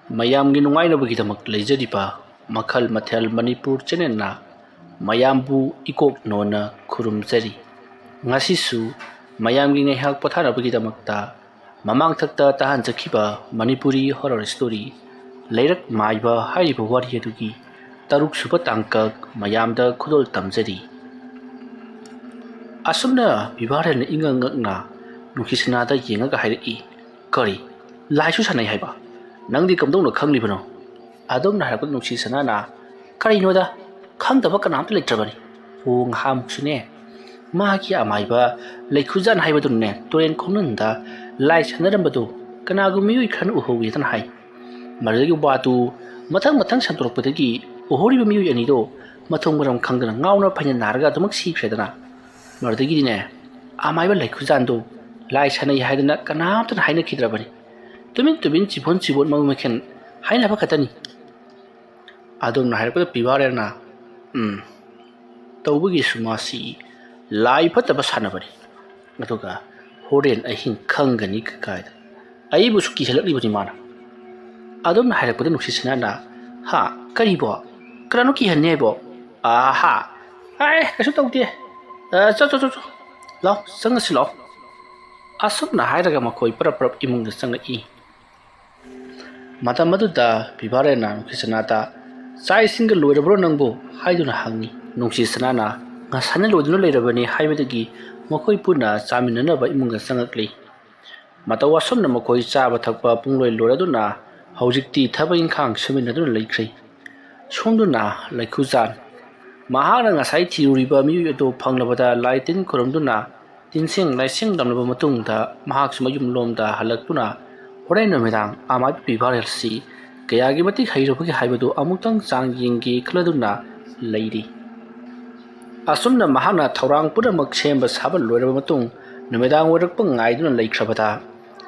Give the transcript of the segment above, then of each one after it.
ꯃꯌꯥꯝꯒꯤ ꯅꯨꯡꯉꯥꯏꯅꯕꯒꯤꯗꯃꯛ ꯂꯩꯖꯔꯤꯕ ꯃꯈꯜ ꯃꯊꯦꯜ ꯃꯅꯤꯄꯨꯔ ꯆꯦꯅꯦꯜꯅ ꯃꯌꯥꯝꯕꯨ ꯏꯀꯣꯛꯅꯣꯅ ꯈꯨꯔꯨꯝꯖꯔꯤ꯫ ꯉꯁꯤꯁꯨ ꯃꯌꯥꯝꯒꯤ ꯉꯥꯏꯍꯥꯛ ꯄꯣꯊꯥꯅꯕꯒꯤꯗꯃꯛꯇ ꯃꯃꯥꯡꯊꯛꯇ ꯇꯥꯍꯟꯖꯈꯤꯕ ꯃꯅꯤꯄꯨꯔꯤ ꯍꯣꯔꯔ ꯁ꯭ꯇꯣꯔꯤ ꯂꯩꯔꯛ ꯃꯥꯏꯕ ꯍꯥꯏꯔꯤꯕ ꯋꯥꯔꯤ ꯑꯗꯨꯒꯤ ꯇꯔꯨꯛꯁꯨꯕ ꯇꯥꯡꯀꯛ ꯃꯌꯥꯝꯗ ꯈꯨꯗꯣꯜ ꯇꯝꯖꯔꯤ꯫ ꯑꯁꯨꯝꯅ ꯕꯤꯚꯥꯔꯦꯜꯅ ꯏꯉꯛ ꯉꯛꯅ ꯅꯨꯡꯁꯤꯁꯅꯥꯗ ꯌꯦꯡꯉꯒ ꯍꯥꯏꯔꯛꯏ, "ꯀꯔꯤ? ꯂꯥꯏꯁꯨ ꯁꯥꯟꯅꯩ ꯍꯥꯏꯕ? ꯅꯪꯗꯤ ꯀꯝꯗꯧꯅ ꯈꯪꯂꯤꯕꯅꯣ?" ꯑꯗꯣꯝꯅ ꯍꯥꯏꯔꯛꯄ ꯅꯨꯡꯁꯤꯁꯅꯥꯅ, "ꯀꯔꯤꯅꯣꯗ, ꯈꯪꯗꯕ ꯀꯅꯥꯝꯇ ꯂꯩꯇ꯭ꯔꯕꯅꯤ꯫ ꯉꯍꯥꯃꯨꯛꯁꯨꯅꯦ ꯃꯥꯒꯤ ꯑꯃꯥꯏꯕ ꯂꯩꯈꯨꯖꯥꯟ ꯍꯥꯏꯕꯗꯨꯅꯅꯦ ꯇꯨꯔꯦꯟ ꯈꯣꯡꯅꯨꯡꯗ ꯂꯥꯏ ꯁꯥꯟꯅꯔꯝꯕꯗꯨ ꯀꯅꯥꯒꯨꯝꯕ ꯃꯤꯑꯣꯏ ꯈꯔꯅ ꯎꯍꯧꯏꯗꯅ ꯍꯥꯏ꯫ ꯃꯗꯨꯗꯒꯤ ꯋꯥꯗꯨ ꯃꯊꯪ ꯁꯟꯇꯣꯔꯛꯄꯗꯒꯤ ꯎꯍꯧꯔꯤꯕ ꯃꯤꯑꯣꯏ ꯑꯅꯤꯗꯣ ꯃꯊꯣꯡ ꯃꯔꯝ ꯈꯪꯗꯅ ꯉꯥꯎꯅ ꯐꯩꯅ ꯅꯥꯔꯒ ꯑꯗꯨꯃꯛ ꯁꯤꯈ꯭ꯔꯦꯗꯅ꯫ ꯃꯗꯨꯗꯒꯤꯗꯤꯅꯦ ꯑꯃꯥꯏꯕ ꯂꯩꯈꯨꯖꯥꯟꯗꯣ ꯂꯥꯏ ꯁꯥꯟꯅꯩ ꯍꯥꯏꯗꯅ ꯀꯅꯥꯝꯇꯅ ꯍꯥꯏꯅꯈꯤꯗ꯭ꯔꯕꯅꯤ꯫ ꯇꯨꯃꯤꯟ ꯆꯤꯕꯣꯟ ꯃꯃꯨ ꯃꯈꯦꯟ ꯍꯥꯏꯅꯕ ꯈꯛꯇꯅꯤ." ꯑꯗꯣꯝꯅ ꯍꯥꯏꯔꯛꯄꯗ ꯕꯤꯚꯥꯔꯦꯜꯅ, "ꯇꯧꯕꯒꯤꯁꯨ ꯃꯥꯁꯤ ꯂꯥꯏ ꯐꯠꯇꯕ ꯁꯥꯟꯅꯕꯅꯤ, ꯑꯗꯨꯒ ꯍꯣꯔꯦꯟ ꯑꯍꯤꯡ ꯈꯪꯒꯅꯤ ꯀꯥꯏꯗ ꯑꯩꯕꯨꯁꯨ ꯀꯤꯍꯜꯂꯛꯂꯤꯕꯅꯤ ꯃꯥꯅ." ꯑꯗꯣꯝꯅ ꯍꯥꯏꯔꯛꯄꯗ ꯅꯨꯡꯁꯤꯁꯅꯥꯅ, "ꯍꯥ? ꯀꯔꯤꯕꯣ? ꯀꯅꯥꯅꯣ ꯀꯤꯍꯟꯅꯤ ꯍꯥꯏꯕꯣ? ꯀꯩꯁꯨ ꯇꯧꯗꯦ. ꯆꯣ ꯂꯥꯎ, ꯆꯪꯉꯁꯤ ꯂꯥꯎ." ꯑꯁꯨꯝꯅ ꯍꯥꯏꯔꯒ ꯃꯈꯣꯏ ꯄꯔꯞ ꯏꯃꯨꯡꯗ ꯆꯪꯂꯛꯏ꯫ ꯃꯇꯝ ꯑꯗꯨꯗ ꯕꯤꯚꯥꯔꯦꯜꯅ ꯅꯨꯡꯁꯤꯁꯅꯥꯗ, "ꯆꯥꯛ ꯏꯁꯤꯡꯒ ꯂꯣꯏꯔꯕ꯭ꯔꯣ ꯅꯪꯕꯨ?" ꯍꯥꯏꯗꯨꯅ ꯍꯪꯉꯤ꯫ ꯅꯨꯡꯁꯤꯁꯅꯥꯅ ꯉꯁꯥꯏꯅ ꯂꯣꯏꯗꯨꯅ ꯂꯩꯔꯕꯅꯤ ꯍꯥꯏꯕꯗꯒꯤ ꯃꯈꯣꯏ ꯄꯨꯟꯅ ꯆꯥꯃꯤꯟꯅꯅꯕ ꯏꯃꯨꯡꯗ ꯆꯪꯂꯛꯂꯤ꯫ ꯃꯇꯧ ꯑꯁꯨꯝꯅ ꯃꯈꯣꯏ ꯆꯥꯕ ꯊꯛꯄ ꯄꯨꯡꯂꯣꯏ ꯂꯣꯏꯔꯗꯨꯅ ꯍꯧꯖꯤꯛꯇꯤ ꯊꯕꯛ ꯏꯪꯈꯥꯡ ꯁꯨꯃꯤꯟꯅꯗꯨꯅ ꯂꯩꯈ꯭ꯔꯦ꯫ ꯁꯣꯝꯗꯨꯅ ꯂꯩꯈꯨꯖꯥꯟ, ꯃꯍꯥꯛꯅ ꯉꯁꯥꯏ ꯊꯤꯔꯨꯔꯤꯕ ꯃꯤꯑꯣꯏ ꯑꯗꯨ ꯐꯪꯂꯕꯗ ꯂꯥꯏ ꯇꯤꯟ ꯈꯨꯔꯨꯝꯗꯨꯅ ꯇꯤꯟꯁꯤꯡ ꯂꯥꯏꯁꯤꯡ ꯇꯝꯂꯕ ꯃꯇꯨꯡꯗ ꯃꯍꯥꯛꯁꯨ ꯃꯌꯨꯝꯂꯣꯝꯗ ꯍꯜꯂꯛꯇꯨꯅ ꯍꯣꯔꯦꯟ ꯅꯨꯃꯤꯗꯥꯡ ꯑꯃꯥꯏꯕ ꯕꯤꯚꯥꯔꯦꯜꯁꯤ ꯀꯌꯥꯒꯤ ꯃꯇꯤꯛ ꯍꯩꯔꯕꯒꯦ ꯍꯥꯏꯕꯗꯨ ꯑꯃꯨꯛꯇꯪ ꯆꯥꯡ ꯌꯦꯡꯒꯦ ꯈꯜꯂꯗꯨꯅ ꯂꯩꯔꯤ꯫ ꯑꯁꯨꯝꯅ ꯃꯍꯥꯛꯅ ꯊꯧꯔꯥꯡ ꯄꯨꯝꯅꯃꯛ ꯁꯦꯝꯕ ꯁꯥꯕ ꯂꯣꯏꯔꯕ ꯃꯇꯨꯡ ꯅꯨꯃꯤꯗꯥꯡ ꯑꯣꯏꯔꯛꯄ ꯉꯥꯏꯗꯨꯅ ꯂꯩꯈ꯭ꯔꯕꯗ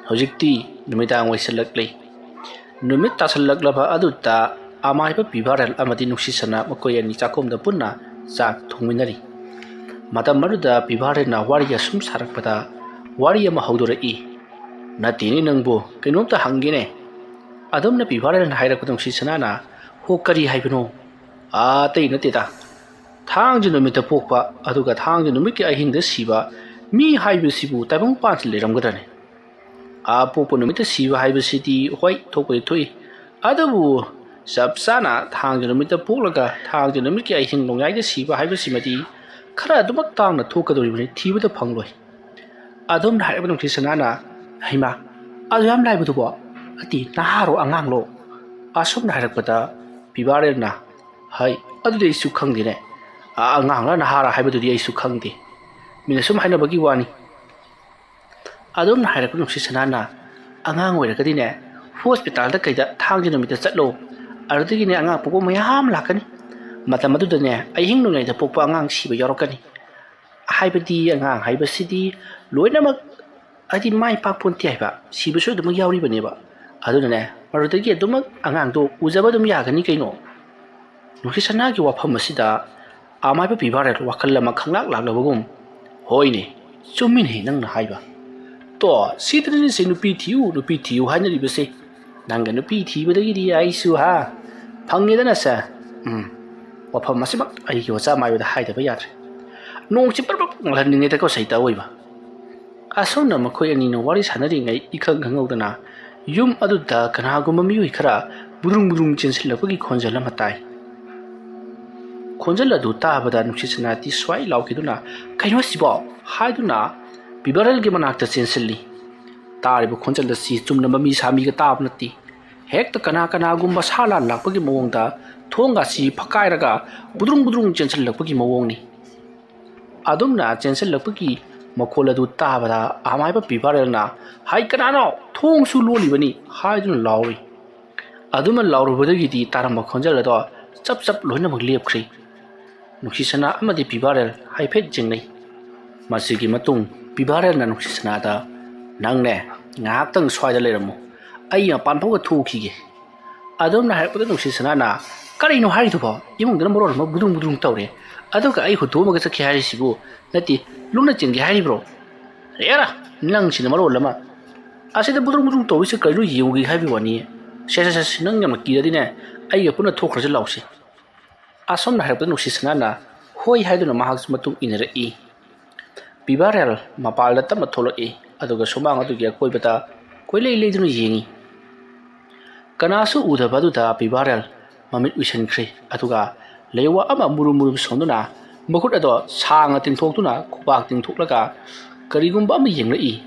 ꯍꯧꯖꯤꯛꯇꯤ ꯅꯨꯃꯤꯗꯥꯡ ꯑꯣꯏꯁꯤꯜꯂꯛꯂꯤ꯫ ꯅꯨꯃꯤꯠ ꯇꯥꯁꯤꯜꯂꯛꯂꯕ ꯑꯗꯨꯗ ꯑꯃꯥꯏꯕ ꯕꯤꯚꯥꯔꯦꯜ ꯑꯃꯗꯤ ꯅꯨꯡꯁꯤꯁꯅꯥ ꯃꯈꯣꯏ ꯑꯅꯤ ꯆꯥꯛꯈꯨꯝꯗ ꯄꯨꯟꯅ ꯆꯥꯛ ꯊꯣꯡꯃꯤꯟꯅꯔꯤ꯫ ꯃꯇꯝ ꯑꯗꯨꯗ ꯕꯤꯚꯥꯔꯦꯜꯅ ꯋꯥꯔꯤ ꯑꯁꯨꯝ ꯁꯥꯔꯛꯄꯗ ꯋꯥꯔꯤ ꯑꯃ ꯍꯧꯗꯣꯔꯛꯏ꯫ "ꯅꯠꯇꯦꯅꯦ ꯅꯪꯕꯨ, ꯀꯩꯅꯣꯝꯇ ꯍꯪꯒꯦꯅꯦ." ꯑꯗꯣꯝꯅ ꯕꯤꯚꯥꯔꯦꯜꯅ ꯍꯥꯏꯔꯛꯄ ꯅꯨꯡꯁꯤꯁꯅꯥꯅ, "ꯍꯣ, ꯀꯔꯤ ꯍꯥꯏꯕꯅꯣ?" "ꯑꯇꯩ ꯅꯠꯇꯦꯗ. ꯊꯥꯡꯖ ꯅꯨꯃꯤꯠꯇ ꯄꯣꯛꯄ ꯑꯗꯨꯒ ꯊꯥꯡꯖ ꯅꯨꯃꯤꯠꯀꯤ ꯑꯍꯤꯡꯗ ꯁꯤꯕ ꯃꯤ ꯍꯥꯏꯕꯁꯤꯕꯨ ꯇꯥꯏꯕꯪꯄꯥꯟꯁꯤ ꯂꯩꯔꯝꯒꯗ꯭ꯔꯅꯦ? ꯄꯣꯛꯄ ꯅꯨꯃꯤꯠꯇ ꯁꯤꯕ ꯍꯥꯏꯕꯁꯤꯗꯤ ꯍꯣꯏ ꯊꯣꯛꯄꯗꯤ ꯊꯣꯛꯏ, ꯑꯗꯨꯕꯨ ꯆꯞ ꯆꯥꯅ ꯊꯥꯡꯖ ꯅꯨꯃꯤꯠꯇ ꯄꯣꯛꯂꯒ ꯊꯥꯡꯖ နꯨꯃꯤꯠꯀꯤ ꯑꯍꯤꯡ ꯅꯣꯡꯌꯥꯏꯗ ꯁꯤꯕ ꯍꯥꯏꯕꯁꯤꯃꯗꯤ ꯈꯔ ꯑꯗꯨꯃꯛ ꯇꯥꯡꯅ ꯊꯣꯛꯀꯗꯧꯔꯤꯕꯅꯤ, ꯊꯤꯕꯗ ꯐꯪꯂꯣꯏ." ꯑꯗꯣꯝꯅ ꯍꯥꯏꯔꯤꯕ ꯅꯨꯡꯁꯤꯁꯅꯥꯅ, "ꯍꯩꯃꯥ, ꯑꯗꯨ ꯌꯥꯝ ꯂꯥꯏꯕꯗꯨꯕꯣ? ꯅꯠꯇꯦ, ꯅꯍꯥꯔꯣ ꯑꯉꯥꯡꯂꯣ?" ꯑꯁꯨꯝꯅ ꯍꯥꯏꯔꯛꯄꯗ ꯕꯤꯚꯥꯔꯦꯜꯅ, "ꯍꯩ, ꯑꯗꯨꯗꯤ ꯑꯩꯁꯨ ꯈꯪꯗꯦꯅꯦ. ꯑꯉꯥꯡꯂ ꯅꯍꯥꯔ ꯍꯥꯏꯕꯗꯨꯗꯤ ꯑꯩꯁꯨ ꯈꯪꯗꯦ. ꯃꯤꯅ ꯁꯨꯝ ꯍꯥꯏꯅꯕꯒꯤ ꯋꯥꯅꯤ." ꯑꯗꯣꯝꯅ ꯍꯥꯏꯔꯛꯄ ꯅꯨꯡꯁꯤꯁꯅꯥꯅ, "ꯑꯉꯥꯡ ꯑꯣꯏꯔꯒꯗꯤꯅꯦ ꯍꯣꯁꯄꯤꯇꯥꯜꯗ ꯀꯩꯗ ꯊꯥꯡꯖ ꯅꯨꯃꯤꯠꯇ ꯆꯠꯂꯣ. ꯑꯗꯨꯗꯒꯤꯅꯦ ꯑꯉꯥꯡ ꯄꯣꯛꯄ ꯃꯌꯥꯝ ꯂꯥꯛꯀꯅꯤ. ꯃꯇꯝ ꯑꯗꯨꯗꯅꯦ ꯑꯍꯤꯡ ꯅꯣꯡꯌꯥꯏꯗ ꯄꯣꯛꯄ ꯑꯉꯥꯡ ꯁꯤꯕ ꯌꯥꯎꯔꯛꯀꯅꯤ. ꯍꯥꯏꯕꯗꯤ ꯑꯉꯥꯡ ꯍꯥꯏꯕꯁꯤꯗꯤ ꯂꯣꯏꯅꯃꯛ ꯃꯥꯏ ꯄꯥꯛꯄꯣꯟꯇꯦ ꯍꯥꯏꯕ, ꯁꯤꯕꯁꯨ ꯑꯗꯨꯃꯛ ꯌꯥꯎꯔꯤꯕꯅꯦꯕ. ꯑꯗꯨꯅꯅꯦ ꯃꯗꯨꯗꯒꯤ ꯑꯗꯨꯃꯛ ꯑꯉꯥꯡꯗꯣ ꯎꯖꯕ ꯑꯗꯨꯝ ꯌꯥꯒꯅꯤ ꯀꯩꯅꯣ." ꯅꯨꯡꯁꯤꯁꯅꯥꯒꯤ ꯋꯥꯐꯝ ꯑꯁꯤꯗ ꯑꯃꯥꯏꯕ ꯕꯤꯚꯥꯔꯦꯜ ꯋꯥꯈꯜ ꯑꯃ ꯈꯪꯂꯥꯛ ꯂꯥꯛꯂꯕꯒꯨꯝ, "ꯍꯣꯏꯅꯦ, ꯆꯨꯝꯃꯤꯅꯦ ꯅꯪꯅ ꯍꯥꯏꯕ. ꯁꯤꯗꯅꯤꯁꯦ ꯅꯨꯄꯤ ꯊꯤꯌꯨ ꯍꯥꯏꯅꯔꯤꯕꯁꯦ. ꯅꯪꯒ ꯅꯨꯄꯤ ꯊꯤꯕꯗꯒꯤꯗꯤ ꯑꯩꯁꯨ ꯐꯪꯉꯦꯗꯅ ꯁꯦ. ꯋꯥꯐꯝ ꯑꯁꯤꯃꯛ ꯑꯩꯒꯤ ꯑꯣꯖꯥ ꯃꯥꯏꯕꯗ ꯍꯥꯏꯗꯕ ꯌꯥꯗ꯭ꯔꯦ. ꯅꯣꯡꯁꯤ ꯄꯔꯞ ꯉꯜꯍꯟꯅꯤꯡꯉꯦꯗꯀꯣ ꯁꯩꯇ ꯑꯣꯏꯕ." ꯑꯁꯨꯝꯅ ꯃꯈꯣꯏ ꯑꯅꯤꯅ ꯋꯥꯔꯤ ꯁꯥꯟꯅꯔꯤꯉꯩ ꯏꯈꯪ ꯈꯪꯍꯧꯗꯅ ꯌꯨꯝ ꯑꯗꯨꯗ ꯀꯅꯥꯒꯨꯝꯕ ꯃꯤꯑꯣꯏ ꯈꯔ ꯕꯨꯗ꯭ꯔꯨꯡ ꯆꯦꯟꯁꯤꯜꯂꯛꯄꯒꯤ ꯈꯣꯟꯖꯦꯜ ꯑꯃ ꯇꯥꯏ꯫ ꯈꯣꯟꯖꯦꯜ ꯑꯗꯨ ꯇꯥꯕꯗ ꯅꯨꯡꯁꯤꯁꯅꯥꯗꯤ ꯁ꯭ꯋꯥꯏ ꯂꯥꯎꯈꯤꯗꯨꯅ, "ꯀꯩꯅꯣ ꯑꯁꯤꯕꯣ?" ꯍꯥꯏꯗꯨꯅ ꯕꯤꯚꯥꯔꯦꯜꯒꯤ ꯃꯅꯥꯛꯇ ꯆꯦꯟꯁꯤꯜꯂꯤ꯫ ꯇꯥꯔꯤꯕ ꯈꯣꯟꯖꯦꯜ ꯑꯁꯤ ꯆꯨꯝꯅ ꯃꯃꯤ ꯁꯥꯃꯤꯒ ꯇꯥꯕ ꯅꯠꯇꯦ. ꯍꯦꯛꯇ ꯀꯅꯥꯒꯨꯝꯕ ꯁꯥ ꯂꯥꯟ ꯂꯥꯛꯄꯒꯤ ꯃꯑꯣꯡꯗ ꯊꯣꯡꯒꯥꯁꯤ ꯐꯛꯀꯥꯏꯔꯒ ꯕꯨꯗ꯭ꯔꯨꯡ ꯆꯦꯟꯁꯤꯜꯂꯛꯄꯒꯤ ꯃꯑꯣꯡꯅꯤ꯫ ꯑꯗꯨꯝꯅ ꯆꯦꯟꯁꯤꯜꯂꯛꯄꯒꯤ ꯃꯈꯣꯜ ꯑꯗꯨ ꯇꯥꯕꯗ ꯑꯃꯥꯏꯕ ꯕꯤꯚꯥꯔꯦꯜꯅ, "ꯍꯩ, ꯀꯅꯥꯅꯣ? ꯊꯣꯡꯁꯨ ꯂꯣꯜꯂꯤꯕꯅꯤ!" ꯍꯥꯏꯗꯨꯅ ꯂꯥꯎꯔꯤ꯫ ꯑꯗꯨꯃ ꯂꯥꯎꯔꯨꯕꯗꯒꯤꯗꯤ ꯇꯥꯔꯝꯕ ꯈꯣꯟꯖꯦꯜ ꯑꯗꯣ ꯆꯞ ꯂꯣꯏꯅꯃꯛ ꯂꯦꯞꯈ꯭ꯔꯦ꯫ ꯅꯨꯡꯁꯤꯁꯅꯥ ꯑꯃꯗꯤ ꯕꯤꯚꯥꯔꯦꯜ ꯍꯥꯏꯐꯦꯠ ꯌꯦꯡꯅꯩ꯫ ꯃꯁꯤꯒꯤ ꯃꯇꯨꯡ ꯕꯤꯚꯥꯔꯦꯜꯅ ꯅꯨꯡꯁꯤꯁꯅꯥꯗ, "ꯅꯪꯅꯦ ꯉꯥꯏꯍꯥꯛꯇꯪ ꯁ꯭ꯋꯥꯏꯗ ꯂꯩꯔꯝꯃꯨ, ꯑꯩ ꯃꯄꯥꯟ ꯐꯥꯎꯕ ꯊꯣꯛꯈꯤꯒꯦ." ꯑꯗꯣꯝꯅ ꯍꯥꯏꯔꯛꯄꯗ ꯅꯨꯡꯁꯤꯁꯅꯥꯅ, "ꯀꯔꯤꯅꯣ ꯍꯥꯏꯔꯤꯗꯨꯕꯣ? ꯏꯃꯨꯡꯗꯅ ꯃꯔꯣꯜ ꯑꯃ ꯕꯨꯗ꯭ꯔꯨꯡ ꯇꯧꯔꯦ, ꯑꯗꯨꯒ ꯑꯩ ꯍꯨꯟꯇꯣꯛꯑꯝꯃꯒ ꯆꯠꯈꯤ ꯍꯥꯏꯔꯤꯁꯤꯕꯨ, ꯅꯠꯇꯦ ꯂꯨꯝꯅ ꯆꯦꯟꯒꯦ ꯍꯥꯏꯔꯤꯕ꯭ꯔꯣ? ꯍꯦꯔꯥ, ꯅꯪꯁꯤꯅ ꯃꯔꯣꯜ ꯑꯃ, ꯑꯁꯤꯗ ꯕꯨꯗ꯭ꯔꯨꯡ ꯇꯧꯔꯤꯁꯦ ꯀꯔꯤꯅꯣ ꯌꯦꯡꯉꯨꯒꯦ ꯍꯥꯏꯕꯒꯤ ꯋꯥꯅꯤ. ꯁꯦ ꯅꯪ ꯌꯥꯝꯅ ꯀꯤꯔꯗꯤꯅꯦ ꯑꯩꯒ ꯄꯨꯟꯅ ꯊꯣꯛꯈ꯭ꯔꯁꯤ ꯂꯥꯎꯁꯤ ꯑꯁꯣꯝꯅ ꯍꯥꯏꯔꯛꯄꯗ ꯅꯨꯡꯁꯤꯁꯅꯥꯅ ꯍꯣꯏ ꯍꯥꯏꯗꯨꯅ ꯃꯍꯥꯛꯁꯨ ꯃꯇꯨꯡ ꯏꯟꯅꯔꯛꯏ ꯄꯤꯕꯥꯔꯦꯜ ꯃꯄꯥꯟꯗ ꯇꯞꯅ ꯊꯣꯛꯂꯛꯏ ꯑꯗꯨꯒ ꯁꯨꯃꯥꯡ ꯑꯗꯨꯒꯤ ꯑꯀꯣꯏꯕꯗ ꯀꯣꯏꯂꯩ ꯂꯩꯗꯨꯅ ꯌꯦꯡꯉꯤ ꯀꯅꯥꯁꯨ ꯎꯗꯕ ꯑꯗꯨꯗ ꯄꯤꯕꯥꯔꯦꯜ ꯃꯃꯤꯠ ꯎꯏꯁꯤꯟꯈ꯭ꯔꯦ ꯑꯗꯨꯒ ꯂꯩꯋꯥ ꯑꯃ ꯃꯨꯔꯨꯝ ꯁꯣꯟꯗꯨꯅ ꯃꯈꯨꯠ ꯑꯗꯣ ꯁꯥꯡꯅ ꯇꯤꯡꯊꯣꯛꯇꯨꯅ ꯈꯨꯄꯥꯛ ꯇꯤꯡꯊꯣꯛꯂꯒ ꯀꯔꯤꯒꯨꯝꯕ ꯑꯃ ꯌꯦꯡꯂꯛꯏ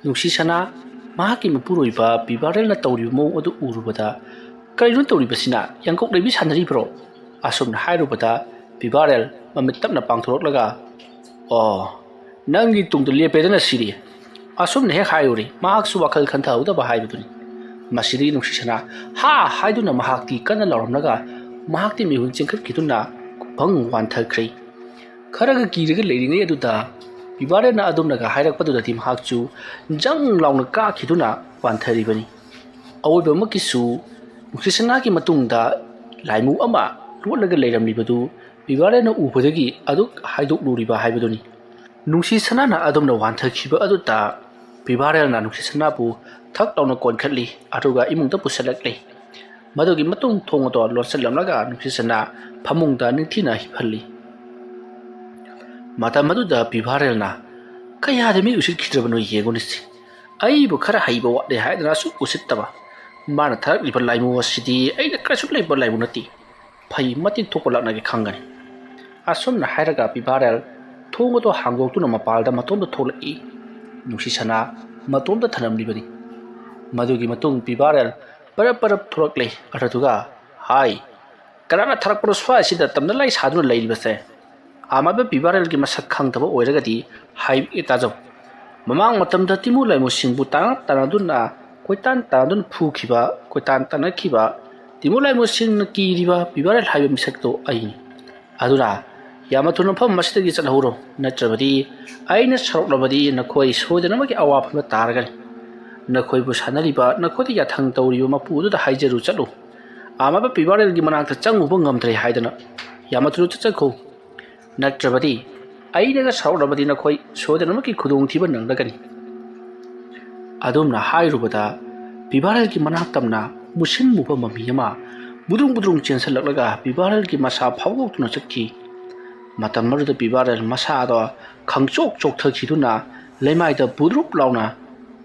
ꯅꯨꯡꯁꯤꯁꯅꯥ ꯃꯍꯥꯛꯀꯤ ꯃꯄꯨꯔꯣꯏꯕ ꯄꯤꯕꯥꯔꯦꯜꯅ ꯇꯧꯔꯤꯕ ꯃꯑꯣꯡ ꯑꯗꯨ ꯎꯔꯨꯕꯗ ꯀꯔꯤꯅꯣ ꯇꯧꯔꯤꯕꯁꯤꯅ ꯌꯥꯡꯀꯣꯛ ꯂꯩꯕꯤ ꯁꯥꯟꯅꯔꯤꯕ꯭ꯔꯣ ꯑꯁꯨꯝꯅ ꯍꯥꯏꯔꯨꯕꯗ ꯄꯤꯕꯥꯔꯦꯜ ꯃꯃꯤꯠ ꯇꯞꯅ ꯄꯥꯡꯊꯣꯔꯛꯂꯒ ꯑꯣ ꯅꯪꯒꯤ ꯇꯨꯡꯗ ꯂꯦꯞꯄꯦꯗꯅ ꯁꯤꯔꯤ ꯑꯁꯨꯝꯅ ꯍꯦꯛ ꯍꯥꯏꯔꯨꯔꯤ ꯃꯍꯥꯛꯁꯨ ꯋꯥꯈꯜ ꯈꯟꯊꯍꯧꯗꯕ ꯍꯥꯏꯕꯗꯨꯅꯤ ꯃꯁꯤꯗꯒꯤ ꯅꯨꯡꯁꯤꯁꯅꯥ ꯍꯥ ꯍꯥꯏꯗꯨꯅ ꯃꯍꯥꯛꯇꯤ ꯀꯟꯅ ꯂꯥꯎꯔꯝꯂꯒ ꯃꯍꯥꯛꯇꯤ ꯃꯤꯍꯨꯟ ꯆꯤꯡꯈꯠꯈꯤꯗꯨꯅ ꯈꯨꯐꯪ ꯋꯥꯟꯊꯈ꯭ꯔꯦ ꯈꯔꯒ ꯀꯤꯔꯒ ꯂꯩꯔꯤꯉꯩ ꯑꯗꯨꯗ ꯄꯤꯕꯥꯔꯦꯜꯅ ꯑꯗꯨꯝꯅꯒ ꯍꯥꯏꯔꯛꯄꯗꯨꯗꯗꯤ ꯃꯍꯥꯛꯁꯨ ꯖꯪ ꯂꯥꯎꯅ ꯀꯥꯈꯤꯗꯨꯅ ꯋꯥꯟꯊꯔꯤꯕꯅꯤ ꯑꯋꯣꯏꯕꯃꯛꯀꯤꯁꯨ ꯅꯨꯡꯁꯤꯁꯅꯥꯒꯤ ꯃꯇꯨꯡꯗ ꯂꯥꯏꯃꯨ ꯑꯃ ꯂꯣꯠꯂꯒ ꯂꯩꯔꯝꯂꯤꯕꯗꯨ ꯄꯤꯕꯥꯔꯦꯜꯅ ꯎꯕꯗꯒꯤ ꯑꯗꯨꯛ ꯍꯥꯏꯗꯣꯛꯂꯨꯔꯤꯕ ꯍꯥꯏꯕꯗꯨꯅꯤ ꯅꯨꯡꯁꯤꯁꯅꯥꯅ ꯑꯗꯨꯝꯅ ꯋꯥꯟꯊꯈꯤꯕ ꯑꯗꯨꯗ ꯄꯤꯕꯥꯔꯦꯜꯅ ꯅꯨꯡꯁꯤꯁꯅꯥꯕꯨ ꯊꯛ ꯂꯥꯎꯅ ꯀꯣꯟꯈꯠꯂꯤ ꯑꯗꯨꯒ ꯏꯃꯨꯡꯗ ꯄꯨꯁꯤꯜꯂꯛꯂꯤ ꯃꯗꯨꯒꯤ ꯃꯇꯨꯡ ꯊꯣꯡ ꯑꯗꯨ ꯂꯣꯟꯁꯤꯜꯂꯝꯂꯒ ꯅꯨꯡꯁꯤꯁꯅꯥ ꯐꯃꯨꯡꯗ ꯅꯤꯡꯊꯤꯅ ꯍꯤꯞꯍꯜꯂꯤ ꯃꯇꯝ ꯑꯗꯨꯗ ꯄꯤꯕꯥꯔꯦꯜꯅ ꯀꯌꯥꯗ ꯃꯤ ꯎꯁꯤꯠꯈꯤꯗ꯭ꯔꯕꯅꯣ ꯌꯦꯡꯉꯨꯅꯤꯁꯤ ꯑꯩꯕꯨ ꯈꯔ ꯍꯩꯕ ꯋꯥꯠꯂꯦ ꯍꯥꯏꯗꯅ ꯑꯁꯨꯛ ꯎꯁꯤꯠꯇꯕ ꯃꯥꯅ ꯊꯥꯔꯛꯂꯤꯕ ꯂꯥꯏꯃꯨ ꯑꯁꯤꯗꯤ ꯑꯩꯅ ꯀꯔꯤꯁꯨ ꯂꯩꯕ ꯂꯥꯏꯃꯨ ꯅꯠꯇꯦ ꯐꯩ ꯃꯇꯤꯟ ꯊꯣꯛꯄ ꯂꯥꯛꯅꯒꯦ ꯈꯪꯒꯅꯤ ꯑꯁꯨꯝꯅ ꯍꯥꯏꯔꯒ ꯄꯤꯕꯥꯔꯦꯜ ꯊꯣꯡ ꯑꯗꯨ ꯍꯥꯡꯗꯣꯛꯇꯨꯅ ꯃꯄꯥꯟꯗ ꯃꯇꯣꯝꯗ ꯊꯣꯛꯂꯛꯏ ꯅꯨꯡꯁꯤꯁꯅꯥ ꯃꯇꯣꯝꯗ ꯊꯅꯝꯂꯤꯕꯅꯤ ꯃꯗꯨꯒꯤ ꯃꯇꯨꯡ ꯄꯤꯕꯥꯔꯦꯜ ꯄꯔꯞ ꯊꯣꯛꯂꯛꯂꯦ ꯑꯗꯨꯒ ꯍꯥꯏ ꯀꯅꯥꯅ ꯊꯥꯔꯛꯄꯅꯣ ꯁ꯭ꯋꯥꯏꯁꯤꯗ ꯇꯝꯅ ꯂꯥꯏ ꯁꯥꯗꯨꯅ ꯂꯩꯔꯤꯕꯁꯦ ꯑꯃꯥꯏꯕ ꯄꯤꯕꯥꯔꯦꯜꯒꯤ ꯃꯁꯛ ꯈꯪꯗꯕ ꯑꯣꯏꯔꯒꯗꯤ ꯍꯥꯏꯕꯤꯒꯦ ꯇꯥꯖꯧ ꯃꯃꯥꯡ ꯃꯇꯝꯗ ꯇꯤꯃꯨ ꯂꯥꯏꯃꯨꯁꯤꯡꯕꯨ ꯇꯥꯟꯅꯗꯨꯅ ꯀꯣꯏꯇꯥꯟ ꯇꯥꯟꯅꯗꯨꯅ ꯐꯨꯈꯤꯕ ꯀꯣꯏꯇꯥꯟ ꯇꯥꯟꯅꯈꯤꯕ ꯇꯤꯃꯨ ꯂꯥꯏꯃꯨꯁꯤꯡꯅ ꯀꯤꯔꯤꯕ ꯄꯤꯕꯥꯔꯦꯜ ꯍꯥꯏꯕ ꯃꯤꯁꯛꯇꯣ ꯑꯩꯅꯤ ꯑꯗꯨꯅ ꯌꯥꯝꯅ ꯊꯨꯅ ꯃꯐꯝ ꯑꯁꯤꯗꯒꯤ ꯆꯠꯍꯧꯔꯣ ꯅꯠꯇ꯭ꯔꯕꯗꯤ ꯑꯩꯅ ꯁꯧꯔꯛꯂꯕꯗꯤ ꯅꯈꯣꯏ ꯁꯣꯏꯗꯅꯃꯛꯀꯤ ꯑꯋꯥꯐꯝꯗ ꯇꯥꯔꯒꯅꯤ ꯅꯈꯣꯏꯕꯨ ꯁꯥꯟꯅꯔꯤꯕ ꯅꯈꯣꯏꯗ ꯌꯥꯊꯪ ꯇꯧꯔꯤꯕ ꯃꯄꯨ ꯑꯗꯨꯗ ꯍꯥꯏꯖꯔꯨ ꯆꯠꯂꯨ ꯑꯃꯥꯏꯕ ꯄꯤꯕꯥꯔꯦꯜꯒꯤ ꯃꯅꯥꯛꯇ ꯆꯪꯉꯨꯕ ꯉꯝꯗ꯭ꯔꯦ ꯍꯥꯏꯗꯅ ꯌꯥꯝꯅ ꯊꯨꯅ ꯆꯠꯆꯈꯣ ꯅꯠꯇ꯭ꯔꯕꯗꯤ ꯑꯩꯅꯒ ꯁꯧꯔꯛꯂꯕꯗꯤ ꯅꯈꯣꯏ ꯁꯣꯏꯗꯅꯃꯛꯀꯤ ꯈꯨꯗꯣꯡꯊꯤꯕ ꯅꯪꯂꯒꯅꯤ ꯑꯗꯨꯝꯅ ꯍꯥꯏꯔꯨꯕꯗ ꯄꯤꯕꯥꯔꯦꯜꯒꯤ ꯃꯅꯥꯛ ꯇꯝꯅ ꯃꯨꯁꯤꯟ ꯃꯨꯕ ꯃꯃꯤ ꯑꯃ ꯕꯨꯗ꯭ꯔꯨꯡ ꯆꯦꯟꯁꯤꯜꯂꯛꯂꯒ ꯄꯤꯕꯥꯔꯦꯜꯒꯤ ꯃꯁꯥ ꯐꯥꯎꯗꯣꯛꯇꯨꯅ ꯆꯠꯈꯤ ꯃꯇꯝ ꯑꯗꯨꯗ ꯄꯤꯕꯥꯔꯦꯜ ꯃꯁꯥꯗꯣ ꯈꯪꯆꯣꯛ ꯆꯣꯛꯊꯈꯤꯗꯨꯅ ꯂꯩꯃꯥꯏꯗ ꯕꯨꯗ꯭ꯔꯨꯞ ꯂꯥꯎꯅ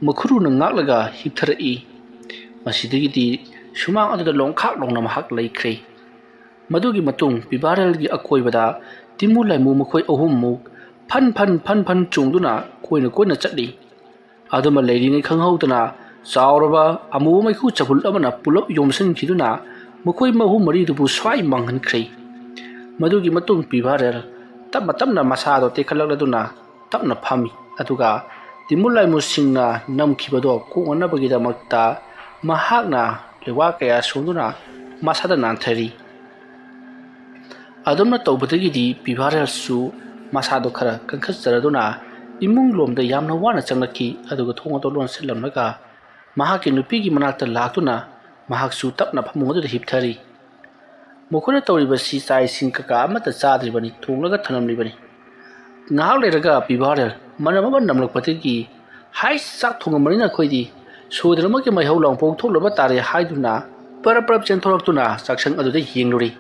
ꯃꯈꯨꯔꯨꯅ ꯉꯥꯛꯂꯒ ꯍꯤꯞꯊꯔꯛꯏ ꯃꯁꯤꯗꯒꯤꯗꯤ ꯁꯨꯃꯥꯡ ꯑꯗꯨꯗ ꯂꯣꯡꯈꯥꯛ ꯂꯥꯎꯅ ꯃꯍꯥꯛ ꯂꯩꯈ꯭ꯔꯦ ꯃꯗꯨꯒꯤ ꯃꯇꯨꯡ ꯄꯤꯕꯥꯔꯦꯜꯒꯤ ꯑꯀꯣꯏꯕꯗ ꯇꯤꯃꯨ ꯂꯥꯏꯃꯨ ꯃꯈꯣꯏ ꯑꯍꯨꯝꯃꯨꯛ ꯐꯟ ꯆꯣꯡꯗꯨꯅ ꯀꯣꯏꯅ ꯆꯠꯂꯤ ꯑꯗꯨꯃ ꯂꯩꯔꯤꯉꯩ ꯈꯪꯍꯧꯗꯅ ꯆꯥꯎꯔꯕ ꯑꯃꯨꯕ ꯃꯩꯈꯨ ꯆꯕꯨꯜ ꯑꯃꯅ ꯄꯨꯂꯞ ꯌꯣꯝꯁꯤꯟꯈꯤꯗꯨꯅ ꯃꯈꯣꯏ ꯃꯍꯨꯝ ꯃꯔꯤꯗꯨꯕꯨ ꯁ꯭ꯋꯥꯏ ꯃꯥꯡꯍꯟꯈ꯭ꯔꯦ ꯃꯗꯨꯒꯤ ꯃꯇꯨꯡ ꯄꯤꯕꯥꯔꯦꯜ ꯇꯞꯅ ꯃꯁꯥꯗꯣ ꯇꯦꯛꯈꯠꯂꯛꯂꯗꯨꯅ ꯇꯞꯅ ꯐꯝꯃꯤ ꯑꯗꯨꯒ ꯇꯤꯃꯨ ꯂꯥꯏꯃꯨꯁꯤꯡꯅ ꯅꯝꯈꯤꯕꯗꯣ ꯀꯣꯛꯅꯅꯕꯒꯤꯗꯃꯛꯇ ꯃꯍꯥꯛꯅ ꯂꯩꯋꯥ ꯀꯌꯥ ꯁꯣꯡꯗꯨꯅ ꯃꯁꯥꯗ ꯅꯥꯟꯊꯔꯤ ꯑꯗꯨꯝꯅ ꯇꯧꯕꯗꯒꯤꯗꯤ ꯄꯤꯕꯥꯔꯦꯜꯁꯨ ꯃꯁꯥꯗꯣ ꯈꯔ ꯀꯟꯈꯠꯆꯔꯗꯨꯅ ꯏꯃꯨꯡ ꯂꯣꯝꯗ ꯌꯥꯝꯅ ꯋꯥꯅ ꯆꯪꯂꯛꯈꯤ ꯑꯗꯨꯒ ꯊꯣꯡ ꯑꯗꯨ ꯂꯣꯟꯁꯤꯜꯂꯝꯂꯒ ꯃꯍꯥꯛꯀꯤ ꯅꯨꯄꯤꯒꯤ ꯃꯅꯥꯛꯇ ꯂꯥꯛꯇꯨꯅ ꯃꯍꯥꯛꯁꯨ ꯇꯞꯅ ꯐꯃꯨꯡ ꯑꯗꯨꯗ ꯍꯤꯞꯊꯔꯤ ꯃꯈꯣꯏꯅ ꯇꯧꯔꯤꯕꯁꯤ ꯆꯥꯛ ꯏꯁꯤꯡ ꯀꯀꯥ ꯑꯃꯠꯇ ꯆꯥꯗ꯭ꯔꯤꯕꯅꯤ ꯊꯣꯡꯂꯒ ꯊꯅꯝꯂꯤꯕꯅꯤ ꯉꯥꯏꯍꯥꯛ ꯂꯩꯔꯒ ꯄꯤꯕꯥꯔꯦꯜ ꯃꯅꯝ ꯑꯃ ꯅꯝꯂꯛꯄꯗꯒꯤ ꯍꯥꯏꯁ ꯆꯥꯛ ꯊꯣꯡꯉꯝꯕꯅꯤꯅ ꯑꯩꯈꯣꯏꯗꯤ ꯁꯣꯏꯗꯅꯃꯛꯀꯤ ꯃꯩꯍꯧ ꯂꯥꯡꯄꯣꯛ ꯊꯣꯛꯂꯕ ꯇꯥꯔꯦ ꯍꯥꯏꯗꯨꯅ ꯄꯔꯞ ꯆꯦꯟꯊꯣꯔꯛꯇꯨꯅ ꯆꯥꯛꯁꯪ ꯑꯗꯨꯗ ꯌꯦꯡꯂꯨꯔꯤ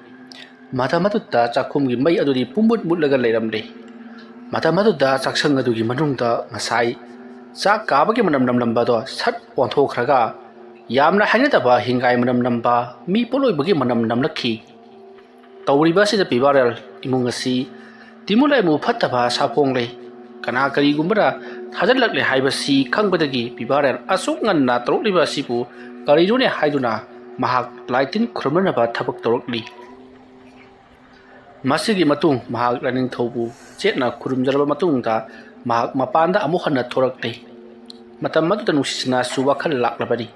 ꯃꯇꯝ ꯑꯗꯨꯗ ꯆꯥꯛꯈꯨꯝꯒꯤ ꯃꯩ ꯑꯗꯨꯗꯤ ꯄꯨꯝꯃꯨꯠ ꯃꯨꯠꯂꯒ ꯂꯩꯔꯝꯂꯦ ꯃꯇꯝ ꯑꯗꯨꯗ ꯆꯥꯛꯁꯪ ꯑꯗꯨꯒꯤ ꯃꯅꯨꯡꯗ ꯉꯁꯥꯏ ꯆꯥꯛ ꯀꯥꯕꯒꯤ ꯃꯅꯝ ꯅꯝꯂꯝꯕꯗꯣ ꯁꯠ ꯑꯣꯟꯊꯣꯛꯈ꯭ꯔꯒ ꯌꯥꯝꯅ ꯍꯩꯅꯗꯕ ꯍꯤꯡꯒꯥꯏ ꯃꯅꯝ ꯅꯝꯕ ꯃꯤ ꯄꯣꯠꯂꯣꯏꯕꯒꯤ ꯃꯅꯝ ꯅꯝꯂꯛꯈꯤ ꯇꯧꯔꯤꯕ ꯑꯁꯤꯗ ꯄꯤꯕꯥꯔꯦꯜ ꯏꯃꯨꯡ ꯑꯁꯤ ꯇꯤꯃꯨ ꯂꯥꯏꯃꯨ ꯐꯠꯇꯕ ꯁꯥꯄꯣꯡ ꯂꯩ ꯀꯅꯥ ꯀꯔꯤꯒꯨꯝꯕꯅ ꯊꯥꯖꯤꯜꯂꯛꯂꯦ ꯍꯥꯏꯕꯁꯤ ꯈꯪꯕꯗꯒꯤ ꯄꯤꯕꯥꯔꯦꯜ ꯑꯁꯨꯛ ꯉꯟꯅ ꯇꯧꯔꯛꯂꯤꯕ ꯑꯁꯤꯕꯨ ꯀꯔꯤꯅꯣꯅꯦ ꯍꯥꯏꯗꯨꯅ ꯃꯍꯥꯛ ꯂꯥꯏꯇꯤꯟ ꯈꯨꯔꯨꯝꯅꯅꯕ ꯊꯕꯛ ꯇꯧꯔꯛꯂꯤ ꯃꯁꯤꯒꯤ ꯃꯇꯨꯡ ꯃꯍꯥꯛ ꯂꯥꯏꯅꯤꯡꯊꯧꯕꯨ ꯆꯦꯠꯅ ꯈꯨꯔꯨꯝꯖꯔꯕ ꯃꯇꯨꯡꯗ ꯃꯍꯥꯛ ꯃꯄꯥꯟꯗ ꯑꯃꯨꯛ ꯍꯟꯅ ꯊꯣꯔꯛꯂꯦ ꯃꯇꯝ ꯑꯗꯨꯗ ꯅꯨꯡꯁꯤꯁꯅꯥꯁꯨ ꯋꯥꯈꯜ ꯂꯥꯛꯂꯕꯅꯤ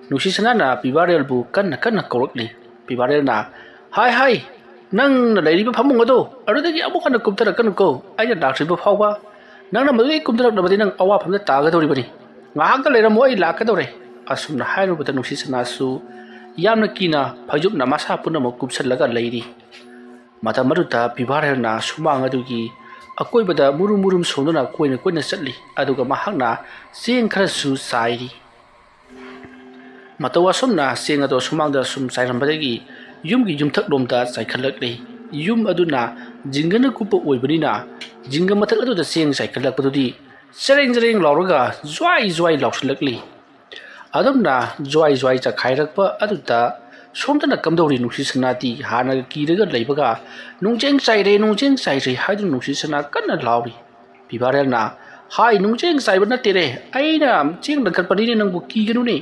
ꯅꯨꯡꯁꯤꯁꯅꯥꯅ ꯄꯤꯕꯥꯔꯦꯜꯕꯨ ꯀꯟꯅ ꯀꯧꯔꯛꯂꯤ ꯄꯤꯕꯥꯔꯦꯜꯅ ꯍꯥꯏ ꯅꯪꯅ ꯂꯩꯔꯤꯕ ꯐꯃꯨꯡ ꯑꯗꯣ ꯑꯗꯨꯗꯒꯤ ꯑꯃꯨꯛ ꯍꯟꯅ ꯀꯨꯝꯊꯔꯛꯀꯅꯨꯀꯣ ꯑꯩꯅ ꯂꯥꯛꯇ꯭ꯔꯤꯕ ꯐꯥꯎꯕ ꯅꯪꯅ ꯃꯗꯨꯗꯒꯤ ꯀꯨꯝꯊꯔꯛꯂꯕꯗꯤ ꯅꯪ ꯑꯋꯥꯐꯝꯗ ꯇꯥꯒꯗꯧꯔꯤꯕꯅꯤ ꯉꯥꯏꯍꯥꯛꯇ ꯂꯩꯔꯝꯃꯣ ꯑꯩ ꯂꯥꯛꯀꯗꯧꯔꯦ ꯑꯁꯨꯝꯅ ꯍꯥꯏꯔꯨꯕꯗ ꯅꯨꯡꯁꯤꯁꯅꯥꯁꯨ ꯌꯥꯝꯅ ꯀꯤꯅ ꯐꯩꯖꯨꯞꯅ ꯃꯁꯥ ꯄꯨꯝꯅꯃꯛ ꯀꯨꯞꯁꯜꯂꯒ ꯂꯩꯔꯤ ꯃꯇꯝ ꯑꯗꯨꯗ ꯄꯤꯕꯥꯔꯦꯜꯅ ꯁꯨꯃꯥꯡ ꯑꯗꯨꯒꯤ ꯑꯀꯣꯏꯕꯗ ꯃꯨꯔꯨꯝ ꯁꯣꯡꯗꯨꯅ ꯀꯣꯏꯅ ꯆꯠꯂꯤ ꯑꯗꯨꯒ ꯃꯍꯥꯛꯅ ꯆꯦꯡ ꯈꯔꯁꯨ ꯆꯥꯏꯔꯤ ꯃꯇꯧ ꯑꯁꯨꯝꯅ ꯆꯦꯡ ꯑꯗꯨ ꯁꯨꯃꯥꯡꯗ ꯁꯨꯝ ꯆꯥꯏꯔꯝꯕꯗꯒꯤ ꯌꯨꯝꯒꯤ ꯌꯨꯝꯊꯛꯂꯣꯝꯗ ꯆꯥꯏꯈꯠꯂꯛꯂꯤ ꯌꯨꯝ ꯑꯗꯨꯅ ꯖꯤꯡꯒꯅ ꯀꯨꯞꯄ ꯑꯣꯏꯕꯅꯤꯅ ꯖꯤꯡꯒ ꯃꯊꯛ ꯑꯗꯨꯗ ꯆꯦꯡ ꯆꯥꯏꯈꯠꯂꯛꯄꯗꯨꯗꯤ ꯆꯔꯦꯡ ꯆꯔꯦꯡ ꯂꯥꯎꯔꯒ ꯖ꯭ꯋꯥꯏ ꯖ꯭ꯋꯥꯏ ꯂꯥꯎꯁꯤꯜꯂꯛꯂꯤ ꯑꯗꯨꯝꯅ ꯖ꯭ꯋꯥꯏ ꯖ꯭ꯋꯥꯏ ꯆꯈꯥꯏꯔꯛꯄ ꯑꯗꯨꯗ ꯁꯣꯝꯗꯅ ꯀꯝꯗꯧꯔꯤ ꯅꯨꯡꯁꯤ ꯁꯅꯥꯗꯤ ꯍꯥꯟꯅꯒ ꯀꯤꯔꯒ ꯂꯩꯕꯒ ꯅꯨꯡꯆꯦꯡ ꯆꯥꯏꯔꯦ ꯍꯥꯏꯗꯨꯅ ꯅꯨꯡꯁꯤ ꯁꯅꯥ ꯀꯟꯅ ꯂꯥꯎꯔꯤ ꯕꯤꯚꯥꯔꯦꯜꯅ ꯍꯥꯏ ꯅꯨꯡꯆꯦꯡ ꯆꯥꯏꯕ ꯅꯠꯇꯦꯔꯦ ꯑꯩꯅ ꯆꯦꯡ ꯂꯪꯈꯠꯄꯅꯤꯅꯦ ꯅꯪꯕꯨ ꯀꯤꯒꯅꯨꯅꯦ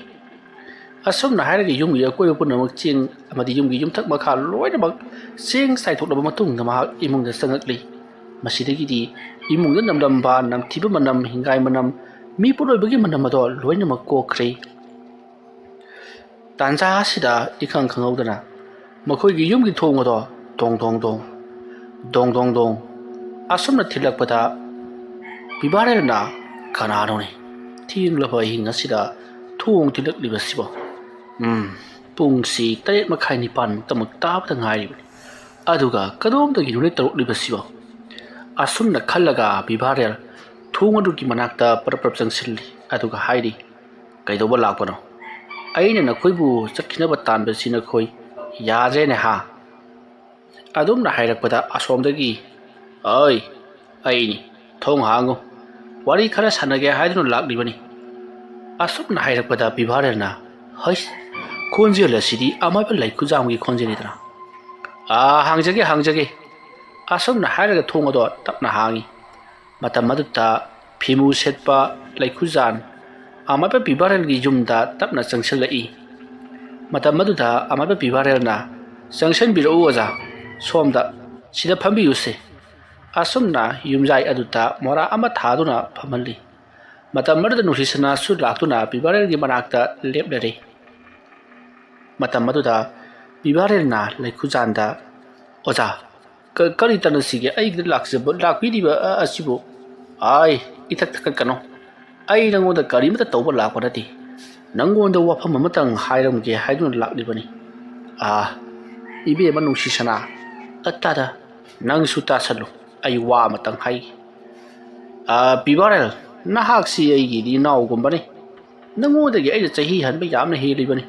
ꯑꯁꯨꯝꯅ ꯍꯥꯏꯔꯒ ꯌꯨꯝꯒꯤ ꯑꯀꯣꯏꯕ ꯄꯨꯝꯅꯃꯛ ꯆꯦꯡ ꯑꯃꯗꯤ ꯌꯨꯝꯒꯤ ꯌꯨꯝꯊꯛ ꯃꯈꯥ ꯂꯣꯏꯅꯃꯛ ꯆꯦꯡ ꯆꯥꯏꯊꯣꯛꯂꯕ ꯃꯇꯨꯡꯗ ꯃꯍꯥꯛ ꯏꯃꯨꯡꯗ ꯆꯪꯉꯛꯂꯤ ꯃꯁꯤꯗꯒꯤꯗꯤ ꯏꯃꯨꯡꯗ ꯅꯝꯂꯝꯕ ꯅꯝꯊꯤꯕ ꯃꯅꯝ ꯍꯤꯡꯒꯥꯏ ꯃꯅꯝ ꯃꯤ ꯄꯨꯂꯣꯏꯕꯒꯤ ꯃꯅꯝ ꯑꯗꯣ ꯂꯣꯏꯅꯃꯛ ꯀꯣꯛꯈ꯭ꯔꯦ ꯇꯥꯟꯖꯥ ꯑꯁꯤꯗ ꯏꯈꯪ ꯈꯪꯍꯧꯗꯅ ꯃꯈꯣꯏꯒꯤ ꯌꯨꯝꯒꯤ ꯊꯣꯡ ꯑꯗꯣ ꯗꯣꯡ ꯗꯣꯡ ꯗꯣꯡ ꯗꯣꯡ ꯗꯣꯡ ꯗꯣꯡ ꯑꯁꯨꯝꯅ ꯊꯤꯜꯂꯛꯄꯗ ꯕꯤꯚꯥꯔꯦꯜꯅ ꯀꯅꯥꯅꯣꯅꯦ ꯊꯦꯡꯂꯕ ꯑꯍꯤꯡ ꯑꯁꯤꯗ ꯊꯣꯡ ꯊꯤꯜꯂꯛꯂꯤꯕꯁꯤꯕꯣ ꯄꯨꯡꯁꯤ 8:30-9ꯃꯨꯛꯇꯃꯛ ꯇꯥꯕꯗ ꯉꯥꯏꯔꯤꯕꯅꯤ ꯑꯗꯨꯒ ꯀꯗꯣꯝꯗꯒꯤꯅꯣꯅꯦ ꯇꯧꯔꯛꯂꯤꯕꯁꯤꯕꯣ ꯑꯁꯨꯝꯅ ꯈꯜꯂꯒ ꯕꯤꯚꯥꯔꯦꯜ ꯊꯣꯡ ꯑꯗꯨꯒꯤ ꯃꯅꯥꯛꯇ ꯄꯔꯞ ꯆꯪꯁꯤꯜꯂꯤ ꯑꯗꯨꯒ ꯍꯥꯏꯔꯤ ꯀꯩꯗꯧꯕ ꯂꯥꯛꯄꯅꯣ ꯑꯩꯅ ꯅꯈꯣꯏꯕꯨ ꯆꯠꯈꯤꯅꯕ ꯇꯥꯟꯕꯁꯤ ꯅꯈꯣꯏ ꯌꯥꯗ꯭ꯔꯦꯅꯦ ꯍꯥ ꯑꯗꯨꯝꯅ ꯍꯥꯏꯔꯛꯄꯗ ꯑꯁꯣꯝꯗꯒꯤ ꯑꯩꯅꯤ ꯊꯣꯡ ꯍꯥꯡꯉꯨ ꯋꯥꯔꯤ ꯈꯔ ꯁꯥꯟꯅꯒꯦ ꯍꯥꯏꯗꯨꯅ ꯂꯥꯛꯂꯤꯕꯅꯤ ꯑꯁꯨꯝꯅ ꯍꯥꯏꯔꯛꯄꯗ ꯕꯤꯚꯥꯔꯦꯜꯅ ꯍꯩꯁ ꯈꯣꯟꯖꯦꯜ ꯑꯁꯤꯗꯤ ꯑꯃꯥꯏꯕ ꯂꯩꯈꯨꯖꯥꯝꯒꯤ ꯈꯣꯟꯖꯦꯜꯅꯤꯗꯅ ꯍꯥꯡꯖꯒꯦ ꯑꯁꯨꯝꯅ ꯍꯥꯏꯔꯒ ꯊꯣꯡ ꯑꯗꯣ ꯇꯞꯅ ꯍꯥꯡꯉꯤ ꯃꯇꯝ ꯑꯗꯨꯗ ꯐꯤꯃꯨ ꯁꯦꯠꯄ ꯂꯩꯈꯨꯖꯥꯟ ꯑꯃꯥꯏꯕ ꯕꯤꯚꯥꯔꯦꯜꯒꯤ ꯌꯨꯝꯗ ꯇꯞꯅ ꯆꯪꯁꯤꯜꯂꯛꯏ ꯃꯇꯝ ꯑꯗꯨꯗ ꯑꯃꯥꯏꯕ ꯕꯤꯚꯥꯔꯦꯜꯅ ꯆꯪꯁꯤꯟꯕꯤꯔꯛꯎ ꯑꯣꯖꯥ ꯁꯣꯝꯗ ꯁꯤꯗ ꯐꯝꯕꯤꯌꯨꯁꯦ ꯑꯁꯨꯝꯅ ꯌꯨꯝꯖꯥꯏ ꯑꯗꯨꯗ ꯃꯣꯔꯥ ꯑꯃ ꯊꯥꯗꯨꯅ ꯐꯝꯍꯜꯂꯤ ꯃꯇꯝ ꯑꯗꯨꯗ ꯅꯨꯡꯁꯤ ꯁꯅꯥꯁꯨ ꯂꯥꯛꯇꯨꯅ ꯕꯤꯚꯥꯔꯦꯜꯒꯤ ꯃꯅꯥꯛꯇ ꯂꯦꯞꯂꯔꯤ ꯃꯇꯝ ꯑꯗꯨꯗ ꯕꯤꯚꯥꯔꯦꯜꯅ ꯂꯩꯈꯨꯖꯥꯟꯗ ꯑꯣꯖꯥ ꯀꯔꯤ ꯇꯅꯁꯤꯒꯦ ꯑꯩꯒꯤꯗ ꯂꯥꯛꯄꯤꯔꯤꯕ ꯑꯁꯤꯕꯨ ꯏꯊꯛ ꯊꯛꯀꯠꯀꯅꯣ ꯑꯩ ꯅꯪꯉꯣꯟꯗ ꯀꯔꯤꯃꯇ ꯇꯧꯕ ꯂꯥꯛꯄ ꯅꯠꯇꯦ ꯅꯪꯉꯣꯟꯗ ꯋꯥꯐꯝ ꯑꯃꯇꯪ ꯍꯥꯏꯔꯝꯒꯦ ꯍꯥꯏꯗꯨꯅ ꯂꯥꯛꯂꯤꯕꯅꯤ ꯏꯕꯦꯝꯃ ꯅꯨꯡꯁꯤ ꯁꯅꯥ ꯇꯥꯗ ꯅꯪꯁꯨ ꯇꯥꯁꯜꯂꯨ ꯑꯩ ꯋꯥ ꯑꯃꯇꯪ ꯍꯥꯏꯒꯦ ꯕꯤꯚꯥꯔꯦꯜ ꯅꯍꯥꯛꯁꯤ ꯑꯩꯒꯤꯗꯤ ꯏꯅꯥꯎꯒꯨꯝꯕꯅꯤ ꯅꯪꯉꯣꯟꯗꯒꯤ ꯑꯩꯅ ꯆꯍꯤ ꯍꯟꯕ ꯌꯥꯝꯅ ꯍꯦꯜꯂꯤꯕꯅꯤ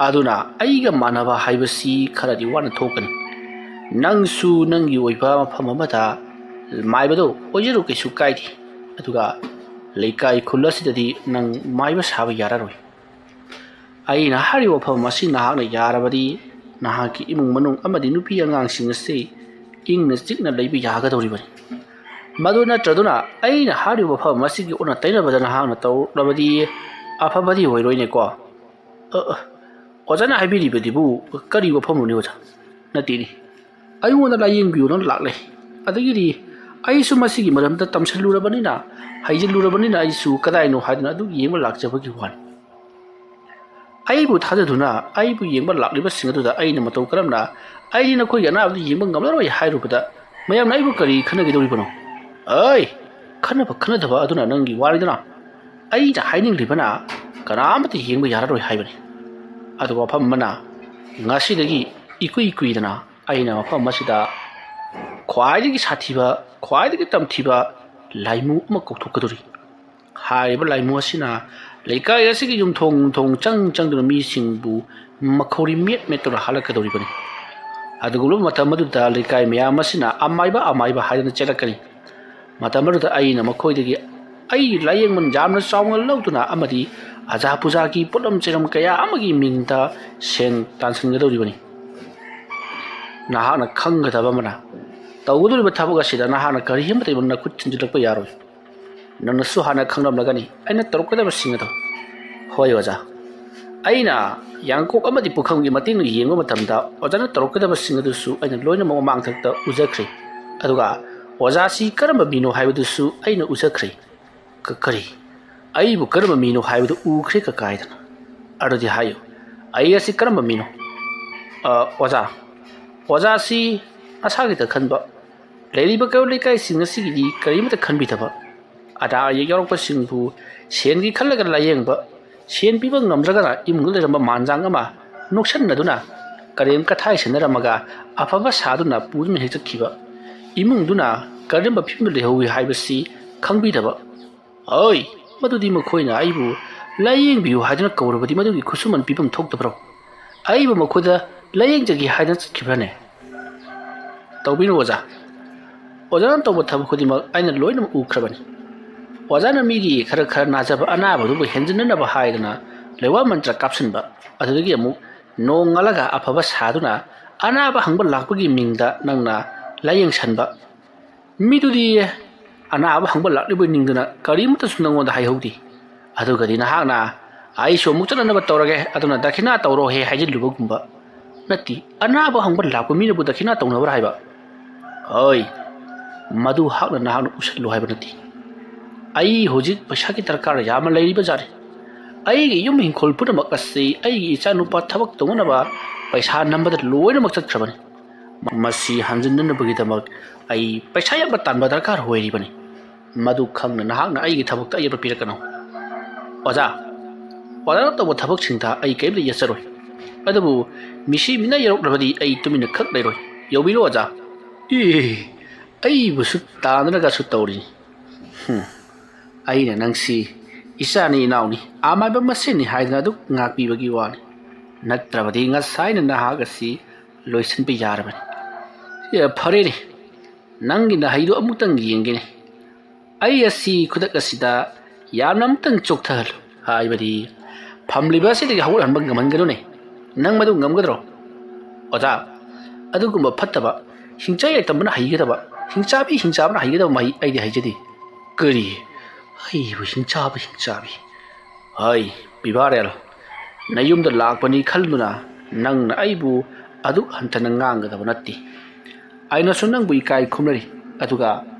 ꯑꯗꯨꯅ ꯑꯩꯒ ꯃꯥꯟꯅꯕ ꯍꯥꯏꯕꯁꯤ ꯈꯔꯗꯤ ꯋꯥꯅ ꯊꯣꯛꯀꯅꯤ ꯅꯪꯁꯨ ꯅꯪꯒꯤ ꯑꯣꯏꯕ ꯃꯐꯝ ꯑꯃꯗ ꯃꯥꯏꯕꯗꯣ ꯑꯣꯏꯖꯔꯨ ꯀꯩꯁꯨ ꯀꯥꯏꯗꯦ ꯑꯗꯨꯒ ꯂꯩꯀꯥꯏ ꯈꯨꯜ ꯑꯁꯤꯗꯗꯤ ꯅꯪ ꯃꯥꯏꯕ ꯁꯥꯕ ꯌꯥꯔꯔꯣꯏ ꯑꯩꯅ ꯍꯥꯏꯔꯤꯕ ꯋꯥꯐꯝ ꯑꯁꯤ ꯅꯍꯥꯛꯅ ꯌꯥꯔꯕꯗꯤ ꯅꯍꯥꯛꯀꯤ ꯏꯃꯨꯡ ꯃꯅꯨꯡ ꯑꯃꯗꯤ ꯅꯨꯄꯤ ꯑꯉꯥꯡꯁꯤꯡ ꯑꯁꯤ ꯏꯪꯅ ꯆꯤꯛꯅ ꯂꯩꯕ ꯌꯥꯒꯗꯧꯔꯤꯕꯅꯤ ꯃꯗꯨ ꯅꯠꯇ꯭ꯔꯗꯨꯅ ꯑꯩꯅ ꯍꯥꯏꯔꯤꯕ ꯋꯥꯐꯝ ꯑꯁꯤꯒꯤ ꯑꯣꯟꯅ ꯇꯩꯅꯕꯗ ꯅꯍꯥꯛꯅ ꯇꯧꯔꯕꯗꯤ ꯑꯐꯕꯗꯤ ꯑꯣꯏꯔꯣꯏꯅꯦꯀꯣ ꯑꯣꯖꯥꯅ ꯍꯥꯏꯕꯤꯔꯤꯕꯗꯨꯕꯨ ꯀꯔꯤ ꯋꯥꯐꯝꯅꯣꯅꯦ ꯑꯣꯖꯥ ꯅꯠꯇꯦꯅꯦ ꯑꯩꯉꯣꯟꯗ ꯂꯥꯏꯌꯦꯡꯕꯤꯌꯨꯅ ꯂꯥꯛꯂꯦ ꯑꯗꯒꯤꯗꯤ ꯑꯩꯁꯨ ꯃꯁꯤꯒꯤ ꯃꯔꯝꯗ ꯇꯝꯁꯤꯜꯂꯨꯔꯕꯅꯤꯅ ꯍꯩꯖꯤꯜꯂꯨꯔꯕꯅꯤꯅ ꯑꯩꯁꯨ ꯀꯗꯥꯏꯅꯣ ꯍꯥꯏꯗꯨꯅ ꯑꯗꯨ ꯌꯦꯡꯕ ꯂꯥꯛꯆꯕꯒꯤ ꯋꯥꯅꯤ ꯑꯩꯕꯨ ꯊꯥꯖꯗꯨꯅ ꯑꯩꯕꯨ ꯌꯦꯡꯕ ꯂꯥꯛꯂꯤꯕꯁꯤꯡ ꯑꯗꯨꯗ ꯑꯩꯅ ꯃꯇꯧ ꯀꯔꯝꯅ ꯑꯩꯗꯤ ꯅꯈꯣꯏꯒꯤ ꯑꯅꯥꯕꯗꯨ ꯌꯦꯡꯕ ꯉꯝꯂꯔꯣꯏ ꯍꯥꯏꯔꯨꯕꯗ ꯃꯌꯥꯝꯅ ꯑꯩꯕꯨ ꯀꯔꯤ ꯈꯟꯅꯒꯗꯧꯔꯤꯕꯅꯣ ꯈꯟꯅꯗꯕ ꯑꯗꯨꯅ ꯅꯪꯒꯤ ꯋꯥꯔꯤꯗꯅ ꯑꯩꯅ ꯍꯥꯏꯅꯤꯡꯂꯤꯕꯅ ꯀꯅꯥꯃꯇ ꯌꯦꯡꯕ ꯌꯥꯔꯔꯣꯏ ꯍꯥꯏꯕꯅꯤ ꯑꯗꯨꯒ ꯋꯥꯐꯝ ꯑꯃꯅ ꯉꯁꯤꯗꯒꯤ ꯏꯀꯨꯏ ꯀꯨꯏꯗꯅ ꯑꯩꯅ ꯃꯐꯝ ꯑꯁꯤꯗ ꯈ꯭ꯋꯥꯏꯗꯒꯤ ꯁꯥꯊꯤꯕ ꯈ꯭ꯋꯥꯏꯗꯒꯤ ꯇꯝꯊꯤꯕ ꯂꯥꯏꯃꯨ ꯑꯃ ꯀꯧꯊꯣꯛꯀꯗꯧꯔꯤ ꯍꯥꯏꯔꯤꯕ ꯂꯥꯏꯃꯨ ꯑꯁꯤꯅ ꯂꯩꯀꯥꯏ ꯑꯁꯤꯒꯤ ꯌꯨꯝꯊꯣꯡ ꯆꯪꯗꯨꯅ ꯃꯤꯁꯤꯡꯕꯨ ꯃꯈꯧꯔꯤ ꯃꯦꯠꯇꯨꯅ ꯍꯜꯂꯛꯀꯗꯧꯔꯤꯕꯅꯤ ꯑꯗꯨꯒꯨꯝꯂꯕ ꯃꯇꯝ ꯑꯗꯨꯗ ꯂꯩꯀꯥꯏ ꯃꯌꯥꯝ ꯑꯁꯤꯅ ꯑꯃꯥꯏꯕ ꯍꯥꯏꯗꯨꯅ ꯆꯦꯜꯂꯛꯀꯅꯤ ꯃꯇꯝ ꯑꯗꯨꯗ ꯑꯩꯅ ꯃꯈꯣꯏꯗꯒꯤ ꯑꯩꯒꯤ ꯂꯥꯏꯌꯦꯡꯃꯟ ꯌꯥꯝꯅ ꯆꯥꯎꯅ ꯂꯧꯗꯨꯅ ꯑꯃꯗꯤ ꯑꯖꯥ ꯄꯨꯖꯥꯒꯤ ꯄꯣꯠꯂꯝ ꯆꯩꯔꯝ ꯀꯌꯥ ꯑꯃꯒꯤ ꯃꯤꯡꯗ ꯁꯦꯟ ꯇꯥꯟꯁꯤꯟꯒꯗꯧꯔꯤꯕꯅꯤ ꯅꯍꯥꯛꯅ ꯈꯪꯒꯗꯕ ꯑꯃꯅ ꯇꯧꯒꯗꯧꯔꯤꯕ ꯊꯕꯛ ꯑꯁꯤꯗ ꯅꯍꯥꯛꯅ ꯀꯔꯤ ꯑꯃꯠꯇ ꯅꯈꯨꯠ ꯊꯤꯟꯖꯤꯜꯂꯛꯄ ꯌꯥꯔꯣꯏ ꯅꯪꯅꯁꯨ ꯍꯥꯟꯅ ꯈꯪꯂꯝꯂꯒꯅꯤ ꯑꯩꯅ ꯇꯧꯔꯛꯀꯗꯕꯁꯤꯡ ꯑꯗꯣ ꯍꯣꯏ ꯑꯣꯖꯥ ꯑꯩꯅ ꯌꯥꯡꯀꯣꯛ ꯑꯃꯗꯤ ꯄꯨꯈꯝꯒꯤ ꯃꯇꯦꯡꯅ ꯌꯦꯡꯕ ꯃꯇꯝꯗ ꯑꯣꯖꯥꯅ ꯇꯧꯔꯛꯀꯗꯕꯁꯤꯡ ꯑꯗꯨꯁꯨ ꯑꯩꯅ ꯂꯣꯏꯅꯃꯛ ꯃꯃꯥꯡꯊꯛꯇ ꯎꯖꯈ꯭ꯔꯦ ꯑꯗꯨꯒ ꯑꯣꯖꯥꯁꯤ ꯀꯔꯝꯕ ꯃꯤꯅꯣ ꯍꯥꯏꯕꯗꯨꯁꯨ ꯑꯩꯅ ꯎꯖꯈ꯭ꯔꯦ ꯀꯔꯤ ꯑꯩꯕꯨ ꯀꯔꯝꯕ ꯃꯤꯅꯣ ꯍꯥꯏꯕꯗꯨ ꯎꯈ꯭ꯔꯦ ꯀꯥꯏꯗꯅ ꯑꯗꯨꯗꯤ ꯍꯥꯏꯌꯨ ꯑꯩ ꯑꯁꯤ ꯀꯔꯝꯕ ꯃꯤꯅꯣ ꯑꯣꯖꯥꯁꯤ ꯅꯁꯥꯒꯤꯗ ꯈꯟꯕ ꯂꯩꯔꯤꯕ ꯀꯩꯔꯣꯜ ꯂꯩꯀꯥꯏꯁꯤꯡ ꯑꯁꯤꯒꯤꯗꯤ ꯀꯔꯤꯃꯠꯇ ꯈꯟꯕꯤꯗꯕ ꯑꯅꯥ ꯑꯌꯦꯛ ꯌꯥꯎꯔꯛꯄꯁꯤꯡꯕꯨ ꯁꯦꯟꯒꯤ ꯈꯜꯂꯒ ꯂꯥꯏꯌꯦꯡꯕ ꯁꯦꯟ ꯄꯤꯕ ꯉꯝꯗ꯭ꯔꯒꯅ ꯏꯃꯨꯡꯗ ꯂꯩꯔꯝꯕ ꯃꯥꯟꯖꯥꯡ ꯑꯃ ꯅꯣꯛꯁꯟꯅꯗꯨꯅ ꯀꯔꯦꯝ ꯀꯊꯥꯏ ꯁꯦꯟꯅꯔꯝꯃꯒ ꯑꯐꯕ ꯁꯥꯗꯨꯅ ꯄꯨꯗꯨꯅ ꯍꯦꯛ ꯆꯠꯈꯤꯕ ꯏꯃꯨꯡꯗꯨꯅ ꯀꯔꯝꯕ ꯐꯤꯕꯝꯗ ꯂꯩꯍꯧꯏ ꯍꯥꯏꯕꯁꯤ ꯈꯪꯕꯤꯗꯕ ꯃꯗꯨꯗꯤ ꯃꯈꯣꯏꯅ ꯑꯩꯕꯨ ꯂꯥꯌꯦꯡꯕꯤꯌꯨ ꯍꯥꯏꯗꯨꯅ ꯀꯧꯔꯕꯗꯤ ꯃꯗꯨꯒꯤ ꯈꯨꯠꯁꯨꯃꯟ ꯄꯤꯐꯝ ꯊꯣꯛꯇꯕ꯭ꯔꯣ? ꯑꯩꯕꯨ ꯃꯈꯣꯏꯗ ꯂꯥꯌꯦꯡꯖꯒꯦ ꯍꯥꯏꯗꯨꯅ ꯆꯠꯈꯤꯕ꯭ꯔꯅꯦ? ꯇꯧꯕꯤꯅꯨ ꯑꯣꯖꯥ, ꯑꯣꯖꯥꯅ ꯇꯧꯕ ꯊꯕꯛ ꯈꯨꯗꯤꯡꯃꯛ ꯑꯩꯅ ꯂꯣꯏꯅꯃꯛ ꯎꯈ꯭ꯔꯕꯅꯤ. ꯑꯣꯖꯥꯅ ꯃꯤꯒꯤ ꯈꯔ ꯅꯥꯖꯕ ꯑꯅꯥꯕꯗꯨꯕꯨ ꯍꯦꯟꯖꯤꯟꯅꯅꯕ ꯍꯥꯏꯗꯨꯅ ꯂꯩꯋꯥ ꯃꯟꯇ꯭ꯔ ꯀꯥꯞꯁꯤꯟꯕ, ꯑꯗꯨꯗꯒꯤ ꯑꯃꯨꯛ ꯅꯣꯡ ꯉꯥꯜꯂꯒ ꯑꯐꯕ ꯁꯥꯗꯨꯅ ꯑꯅꯥꯕ ꯍꯪꯕ ꯂꯥꯛꯄꯒꯤ ꯃꯤꯡꯗ ꯅꯪꯅ ꯂꯥꯌꯦꯡꯁꯟꯕ. ꯃꯤꯗꯨꯗꯤ ꯑꯅꯥꯕ ꯍꯪꯕ ꯂꯥꯛꯂꯤꯕꯣꯏ ꯅꯤꯡꯗꯨꯅ ꯀꯔꯤꯃꯠꯇꯁꯨ ꯅꯪꯉꯣꯟꯗ ꯍꯥꯏꯍꯧꯗꯦ. ꯑꯗꯨꯒꯗꯤ ꯅꯍꯥꯛꯅ ꯑꯩꯁꯨ ꯑꯃꯨꯛ ꯆꯠꯅꯅꯕ ꯇꯧꯔꯒꯦ ꯑꯗꯨꯅ ꯗꯈꯤꯅꯥ ꯇꯧꯔꯣꯍꯦ ꯍꯥꯏꯖꯤꯜꯂꯨꯕꯒꯨꯝꯕ. ꯅꯠꯇꯦ, ꯑꯅꯥꯕ ꯍꯪꯕ ꯂꯥꯛꯄ ꯃꯤꯅꯕꯨ ꯗꯈꯤꯅꯥ ꯇꯧꯅꯕ꯭ꯔꯥ ꯍꯥꯏꯕ? ꯍꯣꯏ, ꯃꯗꯨ ꯅꯍꯥꯛꯅ ꯎꯁꯜꯂꯨ ꯍꯥꯏꯕ ꯅꯠꯇꯦ. ꯑꯩ ꯍꯧꯖꯤꯛ ꯄꯩꯁꯥꯒꯤ ꯗꯔꯀꯥꯔ ꯌꯥꯝꯅ ꯂꯩꯔꯤꯕꯖꯥꯠꯅꯤ. ꯑꯩꯒꯤ ꯌꯨꯝ ꯏꯪꯈꯣꯜ ꯄꯨꯝꯅꯃꯛ ꯑꯁꯤ ꯑꯩꯒꯤ ꯏꯆꯥꯅꯨꯄꯥ ꯊꯕꯛ ꯇꯧꯅꯅꯕ ꯄꯩꯁꯥ ꯅꯝꯕꯗ ꯂꯣꯏꯅꯃꯛ ꯆꯠꯈ꯭ꯔꯕꯅꯤ. ꯃꯁꯤ ꯍꯟꯖꯤꯟꯅꯅꯕꯒꯤꯗꯃꯛ ꯑꯩ ꯄꯩꯁꯥ ꯌꯥꯝꯅ ꯇꯥꯟꯕ ꯗꯔꯀꯥꯔ ꯑꯣꯏꯔꯤꯕꯅꯤ. ꯃꯗꯨ ꯈꯪꯅ ꯅꯍꯥꯛꯅ ꯑꯩꯒꯤ ꯊꯕꯛꯇ ꯑꯌꯦꯠꯄ ꯄꯤꯔꯛꯀꯅꯨ. ꯑꯣꯖꯥꯅ ꯇꯧꯕ ꯊꯕꯛꯁꯤꯡꯗ ꯑꯩ ꯀꯔꯤꯝꯇ ꯌꯦꯠꯆꯔꯣꯏ. ꯑꯗꯨꯕꯨ ꯃꯤꯁꯤ ꯃꯤꯅ ꯌꯧꯔꯛꯂꯕꯗꯤ ꯑꯩ ꯇꯨꯃꯤꯟꯅ ꯈꯛ ꯂꯩꯔꯣꯏ. ꯌꯧꯕꯤꯔꯣ ꯑꯣꯖꯥ. ꯑꯩꯕꯨꯁꯨ ꯇꯥꯟꯅꯔꯒꯁꯨ ꯇꯧꯔꯤꯅꯤ. ꯑꯩꯅ ꯅꯪꯁꯤ ꯏꯆꯥꯅꯤ ꯏꯅꯥꯎꯅꯤ ꯑꯃꯥꯏꯕ ꯃꯁꯦꯟꯅꯤ ꯍꯥꯏꯗꯨꯅ ꯑꯗꯨꯛ ꯉꯥꯛꯄꯤꯕꯒꯤ ꯋꯥꯅꯤ. ꯅꯠꯇ꯭ꯔꯕꯗꯤ ꯉꯁꯥꯏꯅ ꯅꯍꯥꯛ ꯑꯁꯤ ꯂꯣꯏꯁꯤꯟꯕ ꯌꯥꯔꯕꯅꯤ. ꯐꯔꯦꯅꯦ, ꯅꯪꯒꯤ ꯅꯍꯩꯗꯨ ꯑꯃꯨꯛꯇꯪ ꯌꯦꯡꯒꯦꯅꯦ. ꯑꯩ ꯑꯁꯤ ꯈꯨꯗꯛ ꯑꯁꯤꯗ ꯌꯥꯝꯅ ꯑꯃꯨꯛꯇꯪ ꯆꯣꯛꯊꯍꯜꯂꯨ, ꯍꯥꯏꯕꯗꯤ ꯐꯝꯂꯤꯕ ꯑꯁꯤꯗꯒꯤ ꯍꯧꯒꯠꯍꯟꯕ ꯉꯝꯍꯟꯒꯅꯨꯅꯦ. ꯅꯪ ꯃꯗꯨ ꯉꯝꯒꯗ꯭ꯔꯣ? ꯑꯣꯖꯥ, ꯑꯗꯨꯒꯨꯝꯕ ꯐꯠꯇꯕ ꯍꯤꯡꯆꯥ ꯌꯥꯏꯇꯝꯕꯅ ꯍꯩꯒꯗꯕ, ꯍꯤꯡꯆꯥꯕꯅ ꯍꯩꯒꯗꯕ ꯃꯍꯩ ꯑꯩꯗꯤ ꯍꯩꯖꯗꯦ. ꯀꯔꯤ? ꯑꯩꯕꯨ ꯍꯤꯡꯆꯥꯕꯤ? ꯍꯣꯏ ꯕꯤꯚꯥꯔꯦꯜ, ꯅꯌꯨꯝꯗ ꯂꯥꯛꯄꯅꯤ ꯈꯜꯗꯨꯅ ꯅꯪꯅ ꯑꯩꯕꯨ ꯑꯗꯨꯛ ꯍꯟꯊꯅ ꯉꯥꯡꯒꯗꯕ ꯅꯠꯇꯦ. ꯑꯩꯅꯁꯨ ꯅꯪꯕꯨ ꯏꯀꯥꯏ ꯈꯨꯝꯅꯔꯤ, ꯑꯗꯨꯒ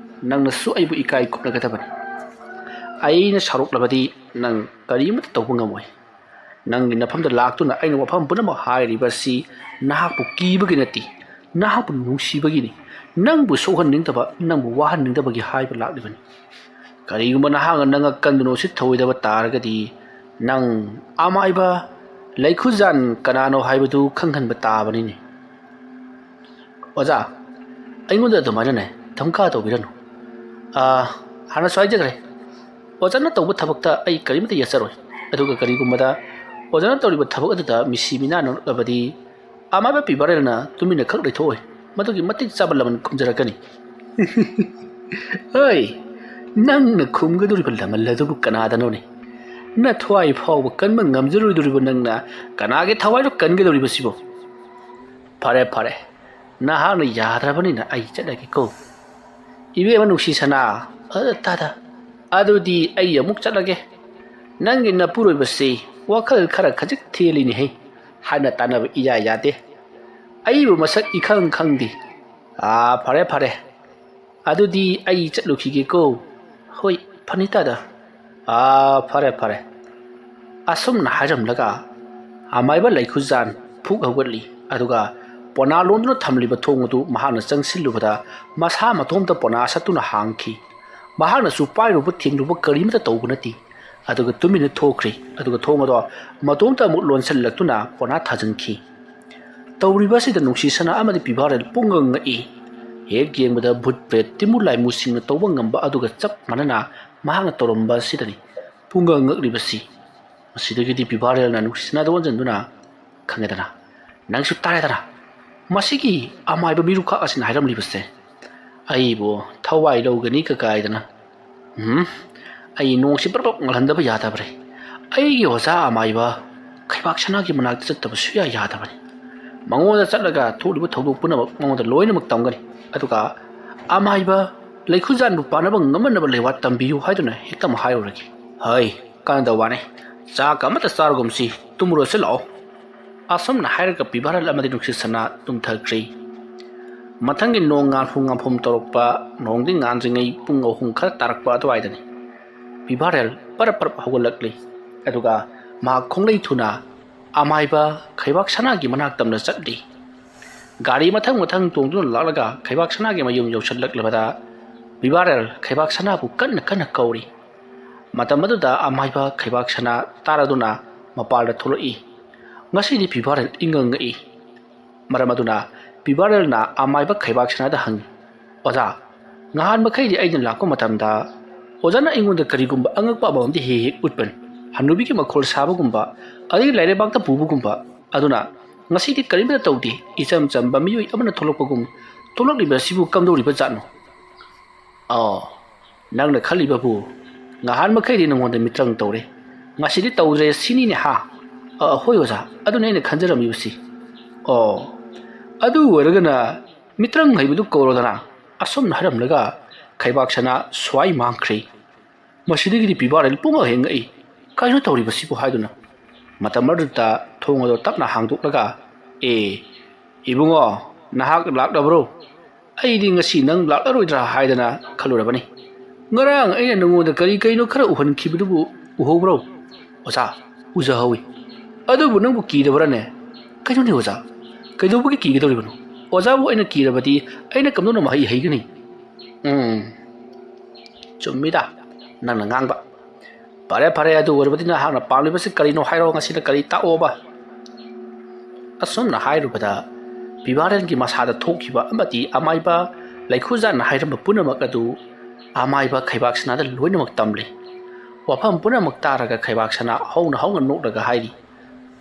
ꯅꯪꯅꯁꯨ ꯑꯩꯕꯨ ꯏꯀꯥꯏ ꯈꯨꯝꯅꯒꯗꯕꯅꯤ. ꯑꯩꯅ ꯁꯥꯎꯔꯛꯂꯕꯗꯤ ꯅꯪ ꯀꯔꯤꯃꯠꯇ ꯇꯧꯕ ꯉꯝꯃꯣꯏ. ꯅꯪꯒꯤ ꯅꯐꯝꯗ ꯂꯥꯛꯇꯨꯅ ꯑꯩꯅ ꯋꯥꯐꯝ ꯄꯨꯝꯅꯃꯛ ꯍꯥꯏꯔꯤꯕꯁꯤ ꯅꯍꯥꯛꯄꯨ ꯀꯤꯕꯒꯤ ꯅꯠꯇꯦ, ꯅꯍꯥꯛꯄꯨ ꯅꯨꯡꯁꯤꯕꯒꯤꯅꯤ. ꯅꯪꯕꯨ ꯁꯣꯛꯍꯟꯅꯤꯡꯗꯕ, ꯅꯪꯕꯨ ꯋꯥꯍꯟꯅꯤꯡꯗꯕꯒꯤ ꯍꯥꯏꯕ ꯂꯥꯛꯂꯤꯕꯅꯤ. ꯀꯔꯤꯒꯨꯝꯕ ꯅꯍꯥꯛꯅ ꯅꯉꯛ ꯀꯟꯗꯨꯅ ꯎꯁꯤꯠ ꯊꯑꯣꯏꯗꯕ ꯇꯥꯔꯒꯗꯤ ꯅꯪ ꯑꯃꯥꯏꯕ ꯂꯩꯈꯨꯖꯥꯟ ꯀꯅꯥꯅꯣ ꯍꯥꯏꯕꯗꯨ ꯈꯪꯍꯟꯕ ꯇꯥꯕꯅꯤꯅꯦ. ꯑꯣꯖꯥ, ꯑꯩꯉꯣꯟꯗ ꯑꯗꯨꯃꯥꯏꯅꯅꯦ ꯙꯝꯀꯥ ꯇꯧꯕꯤꯔꯅꯨ. ꯍꯥꯟꯅꯁꯨ ꯍꯥꯏꯖꯈ꯭ꯔꯦ, ꯑꯣꯖꯥꯅ ꯇꯧꯕ ꯊꯕꯛꯇ ꯑꯩ ꯀꯔꯤꯃꯠꯇ ꯌꯦꯠꯆꯔꯣꯏ. ꯑꯗꯨꯒ ꯀꯔꯤꯒꯨꯝꯕꯗ ꯑꯣꯖꯥꯅ ꯇꯧꯔꯤꯕ ꯊꯕꯛ ꯑꯗꯨꯗ ꯃꯤꯁꯤ ꯃꯤꯅꯥ ꯅꯣꯛꯂꯕꯗꯤ ꯑꯃꯥꯏꯕ ꯄꯤꯕꯥꯔꯦꯜꯅ ꯇꯨꯃꯤꯟꯅ ꯈꯛ ꯂꯩꯊꯣꯛꯑꯣꯏ. ꯃꯗꯨꯒꯤ ꯃꯇꯤꯛ ꯆꯥꯕ ꯂꯃꯟ ꯈꯨꯝꯖꯔꯛꯀꯅꯤ. ꯍꯣꯏ, ꯅꯪꯅ ꯈꯨꯝꯒꯗꯧꯔꯤꯕ ꯂꯃꯟ ꯑꯗꯨꯕꯨ ꯀꯅꯥꯗꯅꯣꯅꯦ? ꯅꯊ꯭ꯋꯥꯏ ꯐꯥꯎꯕ ꯀꯟꯕ ꯉꯝꯖꯔꯣꯏꯗꯧꯔꯤꯕ ꯅꯪꯅ ꯀꯅꯥꯒꯤ ꯊꯋꯥꯏꯗꯣ ꯀꯟꯒꯗꯧꯔꯤꯕꯁꯤꯕꯣ? ꯐꯔꯦ, ꯅꯍꯥꯛꯅ ꯌꯥꯗ꯭ꯔꯕꯅꯤꯅ ꯑꯩ ꯆꯠꯂꯒꯦꯀꯣ. ꯏꯕꯦꯝꯃ ꯅꯨꯡꯁꯤꯁꯅꯥ, ꯑꯗꯨꯗꯤ ꯑꯩ ꯑꯃꯨꯛ ꯆꯠꯂꯒꯦ. ꯅꯪꯒꯤ ꯅꯄꯨꯔꯣꯏꯕꯁꯤ ꯋꯥꯈꯜ ꯈꯖꯤꯛ ꯊꯦꯜꯂꯤꯅꯦꯍꯦ. ꯍꯥꯏꯅ ꯇꯥꯟꯅꯕ ꯏꯌꯥ ꯌꯥꯗꯦ. ꯑꯩꯕꯨ ꯃꯁꯛ ꯏꯈꯪ ꯈꯪꯗꯦ. ꯐꯔꯦ, ꯑꯗꯨꯗꯤ ꯑꯩ ꯆꯠꯂꯨꯈꯤꯒꯦꯀꯣ. ꯍꯣꯏ, ꯐꯅꯤꯇꯥꯗ. ꯐꯔꯦ. ꯑꯁꯨꯝꯅ ꯍꯥꯏꯔꯝꯂꯒ ꯑꯃꯥꯏꯕ ꯂꯩꯈꯨꯖꯥꯟ ꯐꯨꯛ ꯍꯧꯒꯠꯂꯤ. ꯑꯗꯨꯒ ꯄꯣꯅꯥ ꯂꯣꯟꯗꯨꯅ ꯊꯝꯂꯤꯕ ꯊꯣꯡ ꯑꯗꯨ ꯃꯍꯥꯛꯅ ꯆꯪꯁꯤꯜꯂꯨꯕꯗ ꯃꯁꯥ ꯃꯇꯣꯝꯇ ꯄꯣꯅꯥ ꯁꯠꯇꯨꯅ ꯍꯥꯡꯈꯤ. ꯃꯍꯥꯛꯅꯁꯨ ꯄꯥꯏꯔꯨꯕ ꯊꯦꯡꯂꯨꯕ ꯀꯔꯤꯃꯠꯇ ꯇꯧꯕ ꯅꯠꯇꯦ. ꯑꯗꯨꯒ ꯇꯨꯃꯤꯟꯅ ꯊꯣꯛꯈ꯭ꯔꯤ. ꯑꯗꯨꯒ ꯊꯣꯡ ꯑꯗꯣ ꯃꯇꯣꯝꯇ ꯑꯃꯨꯛ ꯂꯣꯟꯁꯤꯜꯂꯛꯇꯨꯅ ꯄꯣꯅꯥ ꯊꯥꯖꯤꯟꯈꯤ. ꯇꯧꯔꯤꯕ ꯑꯁꯤꯗ ꯅꯨꯡꯁꯤꯁꯅꯥ ꯑꯃꯗꯤ ꯄꯤꯕꯥꯔꯦꯜ ꯄꯨꯡꯉꯛ ꯉꯛꯏ. ꯍꯦꯛ ꯌꯦꯡꯕꯗ ꯚꯨꯠ ꯄ꯭ꯔꯦꯠ ꯇꯤꯃꯨ ꯂꯥꯏꯃꯨꯁꯤꯡꯅ ꯇꯧꯕ ꯉꯝꯕ ꯑꯗꯨꯒ ꯆꯞ ꯃꯥꯟꯅꯅ ꯃꯍꯥꯛꯅ ꯇꯧꯔꯝꯕ ꯑꯁꯤꯗꯅꯤ ꯄꯨꯡꯉꯛ ꯉꯛꯂꯤꯕꯁꯤ. ꯃꯁꯤꯗꯒꯤꯗꯤ ꯄꯤꯕꯥꯔꯦꯜꯅ ꯅꯨꯡꯁꯤꯁꯅꯥꯗ ꯑꯣꯟꯁꯤꯟꯗꯨꯅ, ꯈꯪꯉꯦꯗꯅ, ꯅꯪꯁꯨ ꯇꯥꯔꯦꯗꯅ, ꯃꯁꯤꯒꯤ ꯑꯃꯥꯏꯕ ꯃꯤꯔꯨꯈꯥꯛ ꯑꯁꯤꯅ ꯍꯥꯏꯔꯝꯂꯤꯕꯁꯦ ꯑꯩꯕꯨ ꯊꯋꯥꯏ ꯂꯧꯒꯅꯤ ꯀꯥꯏꯗꯅ. ꯑꯩ ꯅꯣꯡꯁꯤ ꯄ꯭ꯔꯞ ꯉꯜꯍꯟꯗꯕ ꯌꯥꯗꯕ꯭ꯔꯦ. ꯑꯩꯒꯤ ꯑꯣꯖꯥ ꯑꯃꯥꯏꯕ ꯈꯩꯕꯥꯛ ꯁꯅꯥꯒꯤ ꯃꯅꯥꯛꯇ ꯆꯠꯇꯕ ꯁꯨꯡꯌꯥ ꯌꯥꯗꯕꯅꯤ. ꯃꯉꯣꯟꯗ ꯆꯠꯂꯒ ꯊꯣꯛꯂꯤꯕ ꯊꯧꯗꯣꯛ ꯄꯨꯝꯅꯃꯛ ꯃꯉꯣꯟꯗ ꯂꯣꯏꯅꯃꯛ ꯇꯝꯒꯅꯤ. ꯑꯗꯨꯒ ꯑꯃꯥꯏꯕ ꯂꯩꯈꯨꯖꯥꯟꯕꯨ ꯄꯥꯅꯕ ꯉꯝꯃꯟꯅꯕ ꯂꯩꯋꯥ ꯇꯝꯕꯤꯌꯨ ꯍꯥꯏꯗꯨꯅ ꯍꯦꯛꯇꯃꯛ ꯍꯥꯏꯔꯨꯔꯒꯦ. ꯍꯣꯏ, ꯀꯥꯟꯅꯗꯕ ꯋꯥꯅꯤ. ꯆꯥꯛ ꯑꯃꯠꯇ ꯆꯥꯔꯒꯨꯝꯁꯤ, ꯇꯨꯝꯃꯨꯔꯁꯤ ꯂꯥꯛꯑꯣ. ꯑꯁꯨꯝꯅ ꯍꯥꯏꯔꯒ ꯄꯤꯕꯥꯔꯦꯜ ꯑꯃꯗꯤ ꯅꯨꯡꯁꯤꯁꯅꯥ ꯇꯨꯝꯊꯈ꯭ꯔꯤ. ꯃꯊꯪꯒꯤ ꯅꯣꯡ ꯉꯥꯟꯐꯨ ꯇꯧꯔꯛꯄ, ꯅꯣꯡꯗꯤ ꯉꯥꯟꯗ꯭ꯔꯤꯉꯩ ꯄꯨꯡ 3 ꯈꯔ ꯇꯥꯔꯛꯄ ꯑꯗꯨꯋꯥꯏꯗꯅꯤ. ꯄꯤꯕꯥꯔꯦꯜ ꯄꯔꯞ ꯍꯧꯒꯠꯂꯛꯂꯤ. ꯑꯗꯨꯒ ꯃꯍꯥꯛ ꯈꯣꯡꯂꯩ ꯊꯨꯅ ꯑꯃꯥꯏꯕ ꯈꯩꯕꯥꯛ ꯁꯅꯥꯒꯤ ꯃꯅꯥꯛ ꯇꯝꯅ ꯆꯠꯂꯤ. ꯒꯥꯔꯤ ꯃꯊꯪ ꯇꯣꯡꯗꯨꯅ ꯂꯥꯛꯂꯒ ꯈꯩꯕꯥꯛ ꯁꯅꯥꯒꯤ ꯃꯌꯨꯝ ꯌꯧꯁꯤꯜꯂꯛꯂꯕꯗ ꯄꯤꯕꯥꯔꯦꯜ ꯈꯩꯕꯥꯛ ꯁꯅꯥꯕꯨ ꯀꯟꯅ ꯀꯧꯔꯤ. ꯃꯇꯝ ꯑꯗꯨꯗ ꯑꯃꯥꯏꯕ ꯈꯩꯕꯥꯛ ꯁꯅꯥ ꯇꯥꯔꯗꯨꯅ ꯃꯄꯥꯟꯗ ꯊꯣꯛꯂꯛꯏ. ꯉꯁꯤꯗꯤ ꯄꯤꯕꯥꯔꯦꯜ ꯏꯉꯛ ꯉꯛꯏ. ꯃꯔꯝ ꯑꯗꯨꯅ ꯄꯤꯕꯥꯔꯦꯜꯅ ꯑꯃꯥꯏꯕ ꯈꯩꯕꯥꯛ ꯁꯅꯥꯗ ꯍꯪꯉꯤ, ꯑꯣꯖꯥ, ꯅꯍꯥꯟ ꯃꯈꯩꯗꯤ ꯑꯩꯅ ꯂꯥꯛꯄ ꯃꯇꯝꯗ ꯑꯣꯖꯥꯅ ꯑꯩꯉꯣꯟꯗ ꯀꯔꯤꯒꯨꯝꯕ ꯑꯉꯛꯄ ꯑꯃꯗꯤ ꯍꯦꯛ ꯎꯠꯄꯅꯤ. ꯍꯟꯅꯨꯕꯤꯒꯤ ꯃꯈꯣꯜ ꯁꯥꯕꯒꯨꯝꯕ ꯑꯗꯒꯤ ꯂꯥꯏꯔꯩꯕꯥꯛꯇ ꯄꯨꯕꯒꯨꯝꯕ ꯑꯗꯨꯅ ꯉꯁꯤꯗꯤ ꯀꯔꯤꯝꯇ ꯇꯧꯗꯦ ꯏꯆꯝ ꯆꯝꯕ ꯃꯤꯑꯣꯏ ꯑꯃꯅ ꯊꯣꯛꯂꯛꯄꯒꯨꯝ ꯊꯣꯛꯂꯛꯂꯤꯕꯁꯤꯕꯨ ꯀꯝꯗꯧꯔꯤꯕ ꯖꯥꯠꯅꯣ ꯅꯪꯅ ꯈꯜꯂꯤꯕꯕꯨ ꯉꯍꯥꯟ ꯃꯈꯩꯗꯤ ꯅꯉꯣꯟꯗ ꯃꯤꯇ꯭ꯔꯪ ꯇꯧꯔꯦ ꯉꯁꯤꯗꯤ ꯇꯧꯗ꯭ꯔꯦ ꯁꯤꯅꯤꯅꯦ ꯍꯥ ꯍꯣꯏ ꯑꯣꯖꯥ ꯑꯗꯨꯅ ꯑꯩꯅ ꯈꯟꯖꯔꯝꯃꯤꯕꯁꯤ ꯑꯗꯨ ꯑꯣꯏꯔꯒꯅ ꯃꯤꯇ꯭ꯔꯪ ꯍꯩꯕꯗꯨ ꯀꯧꯔꯣꯗꯅ ꯑꯁꯨꯝꯅ ꯍꯥꯏꯔꯝꯂꯒ ꯈꯩꯕꯥꯛ ꯁꯅꯥ ꯁ꯭ꯋꯥꯏ ꯃꯥꯡꯈ꯭ꯔꯦ ꯃꯁꯤꯗꯒꯤꯗꯤ ꯄꯤꯕꯥꯔꯦꯜ ꯄꯨꯡꯉꯛ ꯍꯦꯡꯉꯛꯏ ꯀꯩꯅꯣ ꯇꯧꯔꯤꯕꯁꯤꯕꯨ ꯍꯥꯏꯗꯨꯅ ꯃꯇꯝ ꯑꯗꯨꯗ ꯊꯣꯡ ꯑꯗꯨ ꯇꯞꯅ ꯍꯥꯡꯗꯣꯛꯂꯒ ꯏꯕꯨꯡꯉꯣ ꯅꯍꯥꯛ ꯂꯥꯛꯂꯕ꯭ꯔꯣ ꯑꯩꯗꯤ ꯉꯁꯤ ꯅꯪ ꯂꯥꯛꯂꯔꯣꯏꯗ꯭ꯔꯥ ꯍꯥꯏꯗꯅ ꯈꯜꯂꯨꯔꯕꯅꯤ ꯉꯔꯥꯡ ꯑꯩꯅ ꯅꯉꯣꯟꯗ ꯀꯩꯅꯣ ꯈꯔ ꯎꯍꯟꯈꯤꯕꯗꯨꯕꯨ ꯎꯍꯧꯕ꯭ꯔꯣ ꯑꯣꯖꯥ ꯎꯖꯍꯧꯏ ꯑꯗꯨꯕꯨ ꯅꯪꯕꯨ ꯀꯤꯗꯕ꯭ꯔꯥꯅꯦ ꯀꯩꯅꯣꯅꯦ ꯑꯣꯖꯥ ꯀꯩꯗꯧꯕꯒꯤ ꯀꯤꯒꯗꯧꯔꯤꯕꯅꯣ ꯑꯣꯖꯥꯕꯨ ꯑꯩꯅ ꯀꯤꯔꯕꯗꯤ ꯑꯩꯅ ꯀꯝꯗꯧꯅ ꯃꯍꯩ ꯍꯩꯒꯅꯤ ꯆꯨꯝꯃꯤꯗ ꯅꯪꯅ ꯉꯥꯡꯕ ꯐꯔꯦ ꯑꯗꯨ ꯑꯣꯏꯔꯕꯗꯤ ꯅꯍꯥꯛꯅ ꯄꯥꯝꯂꯤꯕꯁꯤ ꯀꯔꯤꯅꯣ ꯍꯥꯏꯔꯣ ꯉꯁꯤꯗ ꯀꯔꯤ ꯇꯥꯛꯑꯣꯕ ꯑꯁꯨꯝꯅ ꯍꯥꯏꯔꯨꯕꯗ ꯄꯤꯕꯥꯔꯦꯜꯒꯤ ꯃꯁꯥꯗ ꯊꯣꯛꯈꯤꯕ ꯑꯃꯗꯤ ꯑꯃꯥꯏꯕ ꯂꯩꯈꯨꯖꯥꯠꯅ ꯍꯥꯏꯔꯝꯕ ꯄꯨꯝꯅꯃꯛ ꯑꯗꯨ ꯑꯃꯥꯏꯕ ꯈꯩꯕꯥꯛ ꯁꯅꯥꯗ ꯂꯣꯏꯅꯃꯛ ꯇꯝꯂꯤ ꯋꯥꯐꯝ ꯄꯨꯝꯅꯃꯛ ꯇꯥꯔꯒ ꯈꯩꯕꯥꯛ ꯁꯅꯥ ꯍꯧꯅ ꯅꯣꯛꯂꯒ ꯍꯥꯏꯔꯤ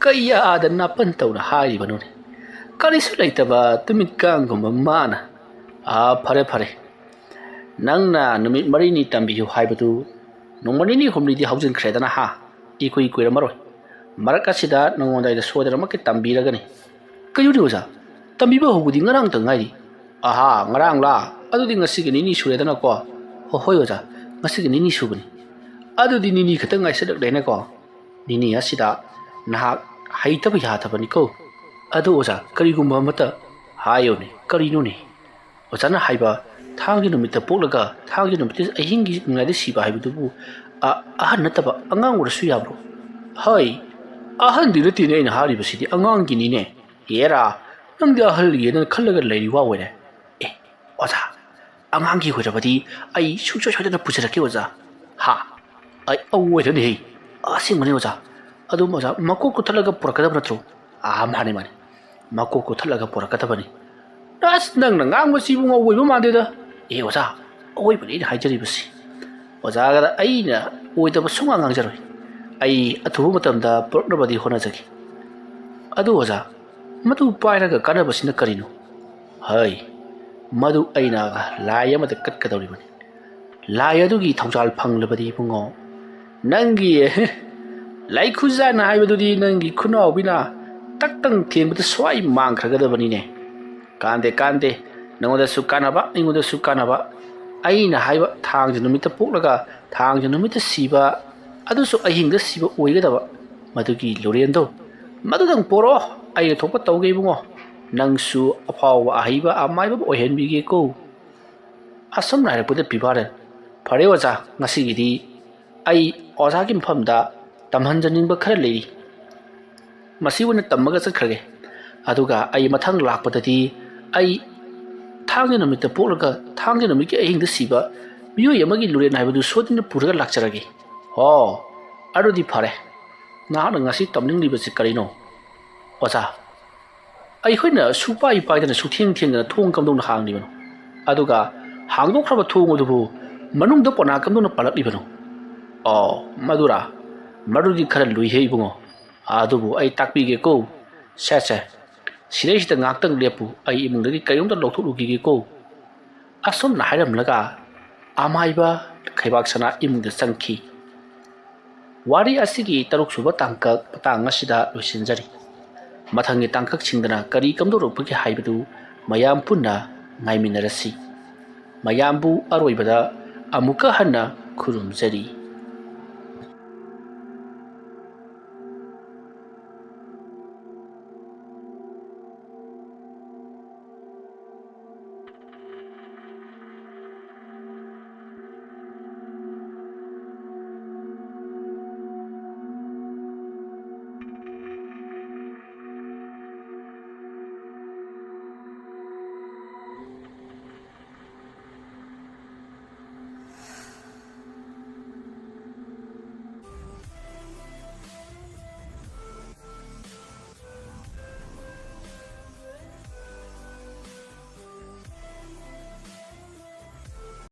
ꯀꯌꯥꯗ ꯅꯥꯄꯟ ꯇꯧꯅ ꯍꯥꯏꯔꯤꯕꯅꯣꯅꯦ ꯀꯔꯤꯁꯨ ꯂꯩꯇꯕ ꯇꯨꯃꯤꯠ ꯀꯥꯡꯒꯨꯝꯕ ꯃꯥꯅ ꯐꯔꯦ ꯅꯪꯅ ꯅꯨꯃꯤꯠ 4ꯅꯤ ꯇꯝꯕꯤꯌꯨ ꯍꯥꯏꯕꯗꯨ ꯅꯣꯡꯃ 2-3ꯗꯤ ꯍꯧꯖꯤꯟꯈ꯭ꯔꯦꯗꯅ ꯍꯥ ꯀꯨꯏꯔꯝꯃꯔꯣꯏ ꯃꯔꯛ ꯑꯁꯤꯗ ꯅꯉꯣꯟꯗ ꯑꯩꯅ ꯁꯣꯏꯗꯅꯃꯛꯀꯤ ꯇꯝꯕꯤꯔꯒꯅꯤ ꯀꯩꯅꯣꯅꯦ ꯑꯣꯖꯥ ꯇꯝꯕꯤꯕ ꯍꯧꯕꯗꯤ ꯉꯔꯥꯡꯇ ꯉꯥꯏꯔꯤ ꯉꯔꯥꯡꯂꯥ ꯑꯗꯨꯗꯤ ꯉꯁꯤꯒꯤ 2ꯅꯤ ꯁꯨꯔꯦꯗꯅꯀꯣ ꯍꯣꯏ ꯑꯣꯖꯥ ꯉꯁꯤꯒꯤ 2ꯅꯤ ꯁꯨꯕꯅꯤ ꯑꯗꯨꯗꯤ 2ꯅꯤ ꯈꯛꯇꯪ ꯉꯥꯏꯁꯤꯜꯂꯛꯂꯦꯅꯦꯀꯣ 2ꯅꯤ ꯑꯁꯤꯗ ꯅꯍꯥꯛ ꯍꯩꯇꯕ ꯌꯥꯗꯕꯅꯤꯀꯣ ꯑꯗꯨ ꯑꯣꯖꯥ ꯀꯔꯤꯒꯨꯝꯕ ꯑꯃꯠꯇ ꯍꯥꯏꯌꯣꯅꯦ ꯀꯔꯤꯅꯣꯅꯦ ꯑꯣꯖꯥꯅ ꯍꯥꯏꯕ ꯊꯥꯡꯖ ꯅꯨꯃꯤꯠꯇ ꯄꯣꯛꯂꯒ ꯊꯥꯡꯖ ꯅꯨꯃꯤꯠꯇ ꯑꯍꯤꯡꯒꯤ ꯅꯨꯡꯌꯥꯏꯗ ꯁꯤꯕ ꯍꯥꯏꯕꯗꯨꯕꯨ ꯑꯍꯟ ꯅꯠꯇꯕ ꯑꯉꯥꯡ ꯑꯣꯏꯔꯁꯨ ꯌꯥꯕ꯭ꯔꯣ ꯍꯣꯏ ꯑꯍꯟꯗꯤ ꯅꯠꯇꯦꯅꯦ ꯑꯩꯅ ꯍꯥꯏꯔꯤꯕꯁꯤꯗꯤ ꯑꯉꯥꯡꯒꯤꯅꯤꯅꯦ ꯍꯦꯔꯥ ꯅꯪꯗꯤ ꯑꯍꯜꯒꯤꯅ ꯈꯜꯂꯒ ꯂꯩꯔꯤ ꯋꯥ ꯑꯣꯏꯔꯦ ꯑꯣꯖꯥ ꯑꯉꯥꯡꯒꯤ ꯑꯣꯏꯔꯕꯗꯤ ꯑꯩ ꯁꯨꯡꯁꯣꯏ ꯁꯣꯏꯗꯅ ꯄꯨꯖꯔꯛꯀꯦ ꯑꯣꯖꯥ ꯑꯩ ꯑꯣꯏꯔꯅꯤ ꯑꯁꯦꯡꯕꯅꯤ ꯑꯣꯖꯥ ꯑꯗꯨꯝ ꯑꯣꯖꯥ ꯃꯀꯣꯛ ꯊꯠꯂꯒ ꯄꯨꯔꯛꯀꯗꯕ ꯅꯠꯇ꯭ꯔꯣ ꯃꯥꯅꯤ ꯃꯀꯣꯛ ꯊꯠꯂꯒ ꯄꯨꯔꯛꯀꯗꯕꯅꯤ ꯑꯁ ꯅꯪꯅ ꯉꯥꯡꯕꯁꯤꯕꯨ ꯑꯣꯏꯕ ꯃꯥꯟꯗꯦꯗ ꯑꯣꯖꯥ ꯑꯣꯏꯕꯅꯤ ꯑꯩꯅ ꯍꯥꯏꯖꯔꯤꯕꯁꯤ ꯑꯣꯖꯥꯒꯗ ꯑꯩꯅ ꯑꯣꯏꯗꯕ ꯁꯨꯡꯉꯥꯡ ꯉꯥꯡꯖꯔꯣꯏ ꯑꯩ ꯑꯊꯨꯕ ꯃꯇꯝꯗ ꯄꯨꯔꯛꯅꯕꯗꯤ ꯍꯣꯠꯅꯖꯒꯦ ꯑꯗꯨ ꯑꯣꯖꯥ ꯃꯗꯨ ꯄꯥꯏꯔꯒ ꯀꯥꯟꯅꯕꯁꯤꯅ ꯀꯔꯤꯅꯣ ꯍꯣꯏ ꯃꯗꯨ ꯑꯩꯅ ꯂꯥꯏ ꯑꯃꯗ ꯀꯠꯀꯗꯧꯔꯤꯕꯅꯤ ꯂꯥꯏ ꯑꯗꯨꯒꯤ ꯊꯧꯖꯥꯜ ꯐꯪꯂꯕꯗꯤ ꯏꯕꯨꯡꯉꯣ ꯅꯪꯒꯤ ꯂꯩꯈꯨꯖꯥꯠꯅ ꯍꯥꯏꯕꯗꯨꯗꯤ ꯅꯪꯒꯤ ꯈꯨꯅꯥꯎꯕꯤꯅ ꯇꯛꯇꯪ ꯊꯦꯡꯕꯗ ꯁ꯭ꯋꯥꯏ ꯃꯥꯡꯈ꯭ꯔꯒꯗꯕꯅꯤꯅꯦ ꯀꯥꯟꯗꯦ ꯅꯉꯣꯟꯗꯁꯨ ꯀꯥꯟꯅꯕ ꯑꯩꯉꯣꯟꯗꯁꯨ ꯀꯥꯟꯅꯕ ꯑꯩꯅ ꯍꯥꯏꯕ ꯊꯥꯡꯖ ꯅꯨꯃꯤꯠꯇ ꯄꯣꯛꯂꯒ ꯊꯥꯡꯖ ꯅꯨꯃꯤꯠꯇ ꯁꯤꯕ ꯑꯗꯨꯁꯨ ꯑꯍꯤꯡꯗ ꯁꯤꯕ ꯑꯣꯏꯒꯗꯕ ꯃꯗꯨꯒꯤ ꯂꯣꯔꯦꯟꯗꯣ ꯃꯗꯨꯗꯪ ꯄꯣꯔꯛꯑꯣ ꯑꯩꯅ ꯊꯣꯛꯄ ꯇꯧꯒꯦ ꯏꯕꯨꯡꯉꯣ ꯅꯪꯁꯨ ꯑꯐꯥꯎꯕ ꯑꯍꯩꯕ ꯑꯃꯥꯏꯕ ꯑꯣꯏꯍꯟꯕꯤꯒꯦꯀꯣ ꯑꯁꯨꯝꯅ ꯍꯥꯏꯔꯛꯄꯗ ꯄꯤꯕꯥꯔꯦꯜ ꯐꯔꯦ ꯑꯣꯖꯥ ꯉꯁꯤꯒꯤꯗꯤ ꯑꯩ ꯑꯣꯖꯥꯒꯤ ꯃꯐꯝꯗ ꯇꯝꯍꯟꯖꯅꯤꯡꯕ ꯈꯔ ꯂꯩꯔꯤ ꯃꯁꯤ ꯑꯣꯏꯅ ꯇꯝꯃꯒ ꯆꯠꯈ꯭ꯔꯒꯦ ꯑꯗꯨꯒ ꯑꯩ ꯃꯊꯪ ꯂꯥꯛꯄꯗꯗꯤ ꯑꯩ ꯊꯥꯡꯖ ꯅꯨꯃꯤꯠꯇ ꯄꯣꯛꯂꯒ ꯊꯥꯡꯖ ꯅꯨꯃꯤꯠꯀꯤ ꯑꯍꯤꯡꯗ ꯁꯤꯕ ꯃꯤꯑꯣꯏ ꯑꯃꯒꯤ ꯂꯣꯔꯦꯟ ꯍꯥꯏꯕꯗꯨ ꯁꯣꯏꯗꯅ ꯄꯨꯔꯒ ꯂꯥꯛꯆꯔꯒꯦ ꯑꯗꯨꯗꯤ ꯐꯔꯦ ꯅꯍꯥꯛꯅ ꯉꯁꯤ ꯇꯝꯅꯤꯡꯂꯤꯕꯁꯤ ꯀꯔꯤꯅꯣ ꯑꯣꯖꯥ ꯑꯩꯈꯣꯏꯅ ꯁꯨꯄꯥꯏ ꯄꯥꯏꯗꯅ ꯁꯨꯊꯦꯡꯗꯅ ꯊꯣꯡ ꯀꯝꯗꯧꯅ ꯍꯥꯡꯂꯤꯕꯅꯣ ꯑꯗꯨꯒ ꯍꯥꯡꯗꯣꯛꯈ꯭ꯔꯕ ꯊꯣꯡ ꯑꯗꯨꯕꯨ ꯃꯅꯨꯡꯗ ꯄꯣꯅꯥ ꯀꯝꯗꯧꯅ ꯄꯥꯜꯂꯛꯂꯤꯕꯅꯣ ꯃꯗꯨꯗꯤ ꯈꯔ ꯂꯨꯏꯍꯦ ꯏꯕꯨꯡꯉꯣ ꯑꯗꯨꯕꯨ ꯑꯩ ꯇꯥꯛꯄꯤꯒꯦꯀꯣ ꯁꯦ ꯁꯤꯗꯩꯁꯤꯗ ꯉꯥꯛꯇꯪ ꯂꯦꯞꯄꯨ ꯑꯩ ꯏꯃꯨꯡꯗꯒꯤ ꯀꯔꯤꯝꯇ ꯂꯧꯊꯣꯛꯂꯨꯈꯤꯒꯦꯀꯣ ꯑꯁꯨꯝꯅ ꯍꯥꯏꯔꯝꯂꯒ ꯑꯃꯥꯏꯕ ꯈꯩꯕꯥꯛ ꯁꯅꯥ ꯏꯃꯨꯡꯗ ꯆꯪꯈꯤ ꯋꯥꯔꯤ ꯑꯁꯤꯒꯤ 3ꯁꯨꯕ ꯇꯥꯡꯀꯛ ꯃꯇꯥꯡ ꯑꯁꯤꯗ ꯂꯣꯏꯁꯤꯟꯖꯔꯤ ꯃꯊꯪꯒꯤ ꯇꯥꯡꯀꯛꯁꯤꯡꯗꯅ ꯀꯔꯤ ꯀꯝꯗꯧꯔꯛꯄꯒꯦ ꯍꯥꯏꯕꯗꯨ ꯃꯌꯥꯝ ꯄꯨꯟꯅ ꯉꯥꯏꯃꯤꯟꯅꯔꯁꯤ ꯃꯌꯥꯝꯕꯨ ꯑꯔꯣꯏꯕꯗ ꯑꯃꯨꯛꯀ ꯍꯟꯅ ꯈꯨꯔꯨꯝꯖꯔꯤ